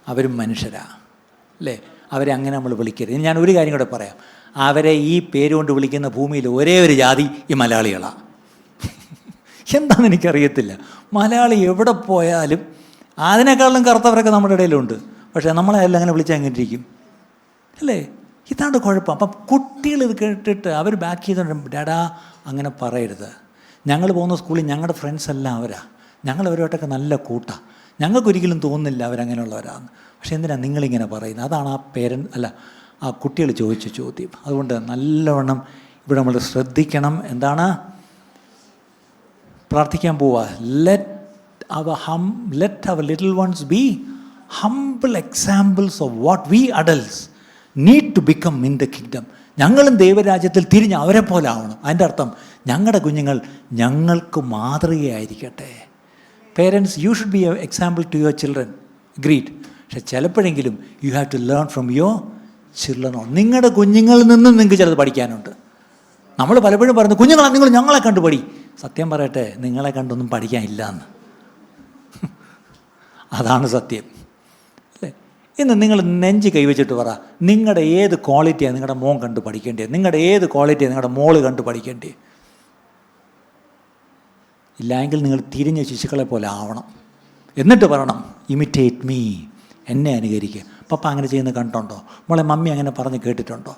S1: അവരും മനുഷ്യരാണ് അല്ലേ, അവരെ അങ്ങനെ നമ്മൾ വിളിക്കരുത്. ഞാൻ ഒരു കാര്യം കൂടെ പറയാം, അവരെ ഈ പേരുകൊണ്ട് വിളിക്കുന്ന ഭൂമിയിൽ ഒരേ ഒരു ജാതി ഈ മലയാളികളാണ്. എന്താണെന്ന് എനിക്കറിയത്തില്ല. മലയാളി എവിടെ പോയാലും അതിനേക്കാളും കറുത്തവരൊക്കെ നമ്മുടെ ഇടയിലുണ്ട്. പക്ഷേ നമ്മളെ എല്ലാം അങ്ങനെ വിളിച്ചാൽ എങ്ങനെ ഇരിക്കും അല്ലേ? ഇതാണ് കുഴപ്പം. അപ്പം കുട്ടികൾ ഇത് കേട്ടിട്ട് അവർ ബാക്ക് ചെയ്തുകൊണ്ട് ഡാഡാ അങ്ങനെ പറയരുത്. ഞങ്ങൾ പോകുന്ന സ്കൂളിൽ ഞങ്ങളുടെ ഫ്രണ്ട്സ് എല്ലാം അവരാണ്. ഞങ്ങളവരുമായിട്ടൊക്കെ നല്ല കൂട്ടാണ്. ഞങ്ങൾക്കൊരിക്കലും തോന്നുന്നില്ല അവരങ്ങനെയുള്ളവരാണ്. പക്ഷേ എന്തിനാണ് നിങ്ങളിങ്ങനെ പറയുന്നത്? അതാണ് ആ കുട്ടികൾ ചോദിച്ച ചോദ്യം. അതുകൊണ്ട് നല്ലവണ്ണം ഇവിടെ നമ്മൾ ശ്രദ്ധിക്കണം. എന്താണ് പ്രാർത്ഥിക്കാൻ പോവുക? Let our little ones be humble examples of what we adults need to become in the kingdom. ഞങ്ങളും ദൈവരാജ്യത്തിൽ തിരിഞ്ഞ് അവരെ പോലെ ആവണം. അതിൻ്റെ അർത്ഥം ഞങ്ങളുടെ കുഞ്ഞുങ്ങൾ ഞങ്ങൾക്ക് മാതൃകയായിരിക്കട്ടെ. Parents, you should be a example to your children. Greed. പക്ഷെ ചിലപ്പോഴെങ്കിലും you have to learn from your children. നിങ്ങളുടെ കുഞ്ഞുങ്ങളിൽ നിന്നും നിങ്ങൾക്ക് ചിലത് പഠിക്കാനുണ്ട്. നമ്മൾ പലപ്പോഴും പറയുന്നത് നിങ്ങൾ ഞങ്ങളെ കണ്ടു പഠി. സത്യം പറയട്ടെ, നിങ്ങളെ കണ്ടൊന്നും പഠിക്കാനില്ല എന്ന്. അതാണ് സത്യം അല്ലേ? ഇന്ന് നിങ്ങൾ നെഞ്ച് കൈവച്ചിട്ട് പറ, നിങ്ങളുടെ ഏത് ക്വാളിറ്റിയാണ് നിങ്ങളുടെ മോൻ കണ്ട് പഠിക്കേണ്ടത്? നിങ്ങളുടെ ഏത് ക്വാളിറ്റിയാണ് നിങ്ങളുടെ മോള് കണ്ട് പഠിക്കേണ്ടത്? ഇല്ലെങ്കിൽ നിങ്ങൾ തിരിഞ്ഞ ശിശുക്കളെ പോലെ ആവണം. എന്നിട്ട് പറയണം, ഇമിറ്റേറ്റ് മീ, എന്നെ അനുകരിക്കുക. പപ്പ അങ്ങനെ ചെയ്യുന്നത് കണ്ടുണ്ടോ? മോളെ മമ്മി അങ്ങനെ പറഞ്ഞ് കേട്ടിട്ടുണ്ടോ?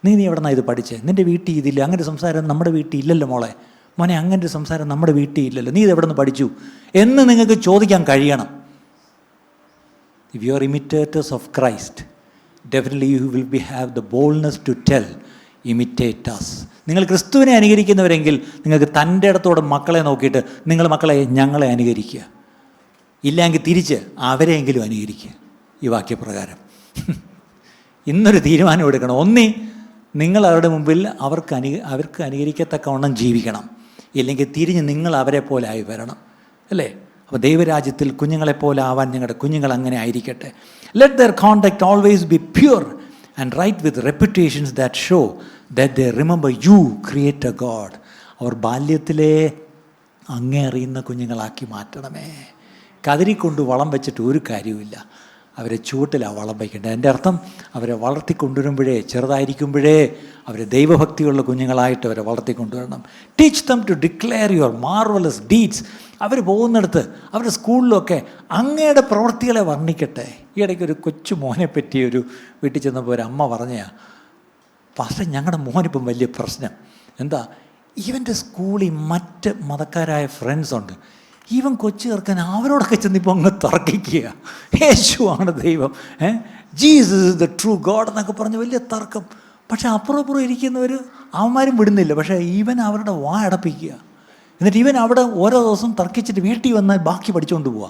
S1: നീ എവിടെ നിന്നാണ് ഇത് പഠിച്ചത്? നിൻ്റെ വീട്ടിൽ ഇതില്ല, അങ്ങനെ സംസാരം നമ്മുടെ വീട്ടിൽ ഇല്ലല്ലോ മോളെ. മോനെ അങ്ങനെ ഒരു സംസാരം നമ്മുടെ വീട്ടിൽ ഇല്ലല്ലോ, നീ ഇത് എവിടെ നിന്ന് പഠിച്ചു എന്ന് നിങ്ങൾക്ക് ചോദിക്കാൻ കഴിയണം. If you are imitators of Christ, definitely you will have the boldness to tell imitate us. നിങ്ങൾ ക്രിസ്തുവിനെ അനുകരിക്കുന്നവരെങ്കിൽ നിങ്ങൾക്ക് തൻ്റെ ഇടത്തോടെ മക്കളെ നോക്കിയിട്ട് നിങ്ങൾ മക്കളെ ഞങ്ങളെ അനുകരിക്കുക, ഇല്ലെങ്കിൽ തിരിച്ച് അവരെയെങ്കിലും അനുകരിക്കുക. ഈ വാക്യപ്രകാരം ഇന്നൊരു തീരുമാനം എടുക്കണം. ഒന്നി നിങ്ങൾ അവരുടെ മുമ്പിൽ അവർക്ക് അനുകരിക്കത്തക്കവണ്ണം ജീവിക്കണം, ഇല്ലെങ്കിൽ തിരിഞ്ഞ് നിങ്ങൾ അവരെ പോലെ ആയി വരണം അല്ലേ? അപ്പോൾ ദൈവരാജ്യത്തിൽ കുഞ്ഞുങ്ങളെപ്പോലെ ആവാൻ നിങ്ങളുടെ കുഞ്ഞുങ്ങൾ അങ്ങനെ ആയിരിക്കട്ടെ. Let their conduct always be pure and right with reputations that show that they remember you create a God. അവർ ബാല്യത്തിലെ അങ്ങേ അറിയുന്ന കുഞ്ഞുങ്ങളാക്കി മാറ്റണമേ. കതിരിക്കൊണ്ട് വളം വെച്ചിട്ട് ഒരു കാര്യവുമില്ല. അവരെ ചുവട്ടിലാണ് വളം വയ്ക്കേണ്ടത്. എൻ്റെ അർത്ഥം അവരെ വളർത്തിക്കൊണ്ടുവരുമ്പോഴേ, ചെറുതായിരിക്കുമ്പോഴേ അവരെ ദൈവഭക്തിയുള്ള കുഞ്ഞുങ്ങളായിട്ട് അവരെ വളർത്തിക്കൊണ്ടുവരണം. Teach them to declare your marvellous deeds. അവർ പോകുന്നിടത്ത് അവരുടെ സ്കൂളിലൊക്കെ അങ്ങയുടെ പ്രവൃത്തികളെ വർണ്ണിക്കട്ടെ. ഈ ഇടയ്ക്ക് ഒരു കൊച്ചു മോനെ പറ്റി ഒരു വീട്ടിൽ ചെന്നപ്പോൾ ഒരു അമ്മ പറഞ്ഞാ, പക്ഷേ ഞങ്ങളുടെ മോനിപ്പം വലിയ പ്രശ്നം എന്താ, ഇവൻ്റെ സ്കൂളിൽ മറ്റ് മതക്കാരായ ഫ്രണ്ട്സ് ഉണ്ട്, ഈവൻ കൊച്ചു ചേർക്കാൻ അവരോടൊക്കെ ചെന്നിപ്പോൾ അങ്ങ് തർക്കിക്കുക. യേശുവാണ് ദൈവം, Jesus is the true God എന്നൊക്കെ പറഞ്ഞ് വലിയ തർക്കം. പക്ഷേ അപ്പുറം ഇരിക്കുന്നവർ അവന്മാരും വിടുന്നില്ല. പക്ഷേ ഇവൻ അവരുടെ വാ അടപ്പിക്കുക. എന്നിട്ട് ഇവൻ അവിടെ ഓരോ ദിവസം തർക്കിച്ചിട്ട് വീട്ടിൽ വന്നാൽ ബാക്കി പഠിച്ചുകൊണ്ട് പോവുക.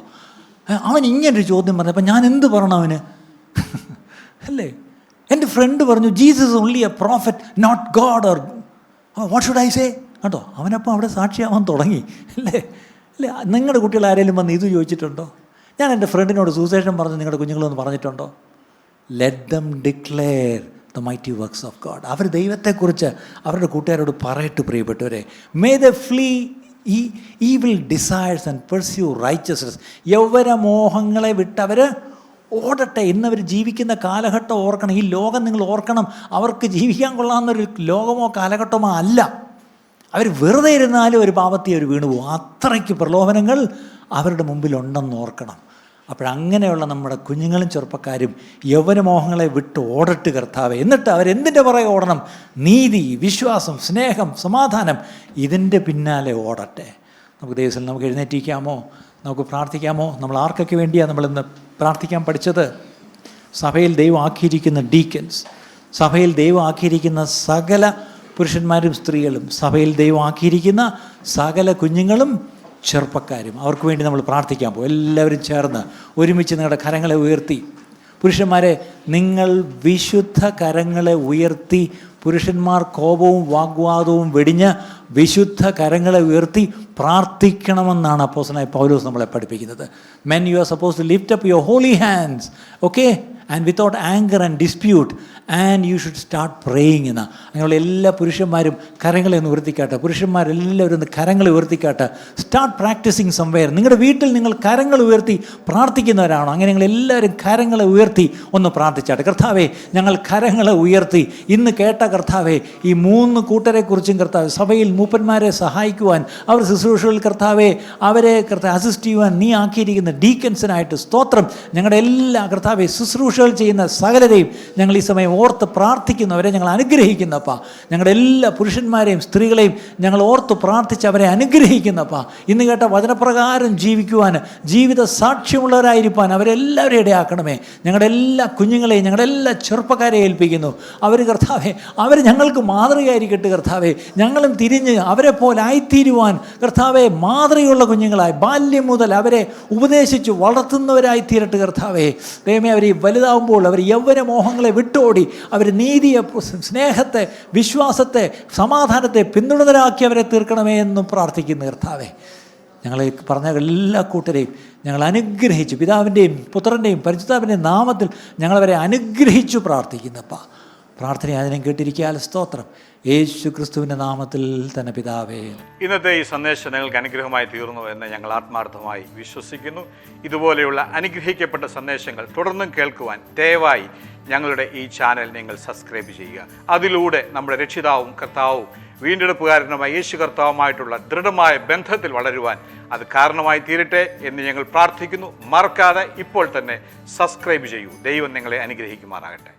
S1: അവൻ ഇങ്ങനൊരു ചോദ്യം പറഞ്ഞപ്പോൾ ഞാൻ എന്ത് പറയണം അവന് അല്ലേ? എൻ്റെ ഫ്രണ്ട് പറഞ്ഞു Jesus only a prophet not God, or what should I say? കേട്ടോ. അവനപ്പം അവിടെ സാക്ഷിയാവാൻ തുടങ്ങി അല്ലേ. അല്ലേ, നിങ്ങളുടെ കുട്ടികൾ ആരെങ്കിലും വന്ന് ഇത് ചോദിച്ചിട്ടുണ്ടോ? ഞാൻ എൻ്റെ ഫ്രണ്ടിനോട് സുവിശേഷം പറഞ്ഞ് നിങ്ങളുടെ കുഞ്ഞുങ്ങളൊന്ന് പറഞ്ഞിട്ടുണ്ടോ? Let them declare the mighty works of God. അവർ ദൈവത്തെക്കുറിച്ച് അവരുടെ കൂട്ടുകാരോട് പറയട്ടെ പ്രിയപ്പെട്ടവരെ. May the flee evil desires and pursue righteousness. യൗവനമോഹങ്ങളെ വിട്ടവർ ഓടട്ടെ. ഇന്നവർ ജീവിക്കുന്ന കാലഘട്ടം ഓർക്കണം. ഈ ലോകം നിങ്ങൾ ഓർക്കണം. അവർക്ക് ജീവിക്കാൻ കൊള്ളാവുന്നൊരു ലോകമോ കാലഘട്ടമോ അല്ല. അവർ വെറുതെ ഇരുന്നാലും ഒരു പാപത്തിൽ അവർ വീണു പോകും. അത്രയ്ക്ക് പ്രലോഭനങ്ങൾ അവരുടെ മുമ്പിലുണ്ടെന്ന് ഓർക്കണം. അപ്പോഴങ്ങനെയുള്ള നമ്മുടെ കുഞ്ഞുങ്ങളും ചെറുപ്പക്കാരും യൗവനമോഹങ്ങളെ വിട്ട് ഓടട്ട് കർത്താവേ. എന്നിട്ട് അവരെന്തിൻ്റെ പുറകെ ഓടണം? നീതി, വിശ്വാസം, സ്നേഹം, സമാധാനം, ഇതിൻ്റെ പിന്നാലെ ഓടട്ടെ. നമുക്ക് ദൈവത്തിൽ നമുക്ക് എഴുന്നേറ്റിരിക്കാമോ? നമുക്ക് പ്രാർത്ഥിക്കാമോ? നമ്മൾ ആർക്കൊക്കെ വേണ്ടിയാണ് നമ്മളിന്ന് പ്രാർത്ഥിക്കാൻ പഠിച്ചത്? സഭയിൽ ദൈവം ആക്കിയിരിക്കുന്ന ഡീക്കൻസ്, സഭയിൽ ദൈവം ആക്കിയിരിക്കുന്ന സകല പുരുഷന്മാരും സ്ത്രീകളും, സഭയിൽ ദൈവം ആക്കിയിരിക്കുന്ന സകല കുഞ്ഞുങ്ങളും ചെറുപ്പക്കാരും, അവർക്ക് വേണ്ടി നമ്മൾ പ്രാർത്ഥിക്കാൻ പോകും. എല്ലാവരും ചേർന്ന് ഒരുമിച്ച് നിങ്ങളുടെ കരങ്ങളെ ഉയർത്തി. പുരുഷന്മാരെ, നിങ്ങൾ വിശുദ്ധ കരങ്ങളെ ഉയർത്തി, പുരുഷന്മാർ കോപവും വാഗ്വാദവും വെടിഞ്ഞ് വിശുദ്ധ കരങ്ങളെ ഉയർത്തി പ്രാർത്ഥിക്കണമെന്നാണ് അപ്പോസ്തലനായ പൗലോസ് നമ്മളെ പഠിപ്പിക്കുന്നത്. Men, you are supposed to lift up your holy hands, okay, and without anger and dispute, and you should start praying എന്ന്. അങ്ങനെയുള്ള എല്ലാ പുരുഷന്മാരും കരങ്ങളെ ഒന്ന് ഉയർത്തിക്കാട്ടെ. പുരുഷന്മാരെല്ലാവരും ഒന്ന് കരങ്ങളെ ഉയർത്തിക്കാട്ടെ. Start practising somewhere. നിങ്ങളുടെ വീട്ടിൽ നിങ്ങൾ കരങ്ങൾ ഉയർത്തി പ്രാർത്ഥിക്കുന്നവരാണോ? അങ്ങനെ നിങ്ങൾ എല്ലാവരും കരങ്ങളെ ഉയർത്തി ഒന്ന് പ്രാർത്ഥിച്ചാട്ടെ. കർത്താവേ, ഞങ്ങൾ കരങ്ങളെ ഉയർത്തി ഇന്ന് കേട്ട കർത്താവേ, ഈ 3 കൂട്ടരെക്കുറിച്ചും കർത്താവ്, സഭയിൽ മൂപ്പന്മാരെ സഹായിക്കുവാൻ, അവർ ശുശ്രൂഷകൾ കർത്താവേ, അവരെ കർത്താവ് അസിസ്റ്റ് ചെയ്യുവാൻ നീ ആക്കിയിരിക്കുന്ന ഡീക്കൻസിനായിട്ട് സ്തോത്രം. ഞങ്ങളുടെ എല്ലാ കർത്താവെ ശുശ്രൂഷകൾ ചെയ്യുന്ന സകലരെയും ഞങ്ങൾ ഈ സമയം ഓർത്ത് പ്രാർത്ഥിക്കുന്നവരെ ഞങ്ങൾ അനുഗ്രഹിക്കുന്നപ്പ. ഞങ്ങളുടെ എല്ലാ പുരുഷന്മാരെയും സ്ത്രീകളെയും ഞങ്ങൾ ഓർത്ത് പ്രാർത്ഥിച്ച് അവരെ അനുഗ്രഹിക്കുന്നപ്പ. ഇന്ന് കേട്ട വചനപ്രകാരം ജീവിക്കുവാൻ, ജീവിത സാക്ഷ്യമുള്ളവരായിരിക്കാൻ അവരെല്ലാവരും ഇടയാക്കണമേ. ഞങ്ങളുടെ എല്ലാ കുഞ്ഞുങ്ങളെയും ഞങ്ങളുടെ എല്ലാ ചെറുപ്പക്കാരെ ഏൽപ്പിക്കുന്നു. അവർ കർത്താവെ, അവർ ഞങ്ങൾക്ക് മാതൃകയായിരിക്കട്ടെ കർത്താവെ. ഞങ്ങളും തിരിഞ്ഞ് അവരെ പോലെ ആയിത്തീരുവാൻ കർത്താവെ, മാതൃകയുള്ള കുഞ്ഞുങ്ങളായി ബാല്യം മുതൽ അവരെ ഉപദേശിച്ച് വളർത്തുന്നവരായി തീരട്ടെ കർത്താവെ. ദൈവമേ, അവർ വലുതാവുമ്പോൾ അവർ യൗവനമോഹങ്ങളെ വിട്ടോടി അവർ നീതിയെ, സ്നേഹത്തെ, വിശ്വാസത്തെ, സമാധാനത്തെ പിന്തുണരാക്കി അവരെ തീർക്കണമേ എന്നും പ്രാർത്ഥിക്കുന്നു കർത്താവെ. ഞങ്ങളെ പറഞ്ഞ എല്ലാ കൂട്ടരെയും ഞങ്ങൾ അനുഗ്രഹിച്ചു, പിതാവിൻ്റെയും പുത്രൻ്റെയും പരിശുദ്ധാത്മാവിൻ്റെയും നാമത്തിൽ ഞങ്ങളവരെ അനുഗ്രഹിച്ചു പ്രാർത്ഥിക്കുന്നപ്പ. പ്രാർത്ഥന അതിനെ കേട്ടിരിക്കാൻ സ്തോത്രം. യേശു ക്രിസ്തുവിൻ്റെ നാമത്തിൽ തന്നെ പിതാവേ.
S3: ഇന്നത്തെ ഈ സന്ദേശം നിങ്ങൾക്ക് അനുഗ്രഹമായി തീർന്നു എന്ന് ഞങ്ങൾ ആത്മാർത്ഥമായി വിശ്വസിക്കുന്നു. ഇതുപോലെയുള്ള അനുഗ്രഹിക്കപ്പെട്ട സന്ദേശങ്ങൾ തുടർന്നും കേൾക്കുവാൻ ദയവായി ഞങ്ങളുടെ ഈ ചാനൽ നിങ്ങൾ സബ്സ്ക്രൈബ് ചെയ്യുക. അതിലൂടെ നമ്മുടെ രക്ഷിതാവും കർത്താവും വീണ്ടെടുപ്പുകാരനുമായ യേശു കർത്താവുമായിട്ടുള്ള ദൃഢമായ ബന്ധത്തിൽ വളരുവാൻ അത് കാരണമായി തീരട്ടെ എന്ന് ഞങ്ങൾ പ്രാർത്ഥിക്കുന്നു. മറക്കാതെ ഇപ്പോൾ തന്നെ സബ്സ്ക്രൈബ് ചെയ്യൂ. ദൈവം നിങ്ങളെ അനുഗ്രഹിക്കുമാറാകട്ടെ.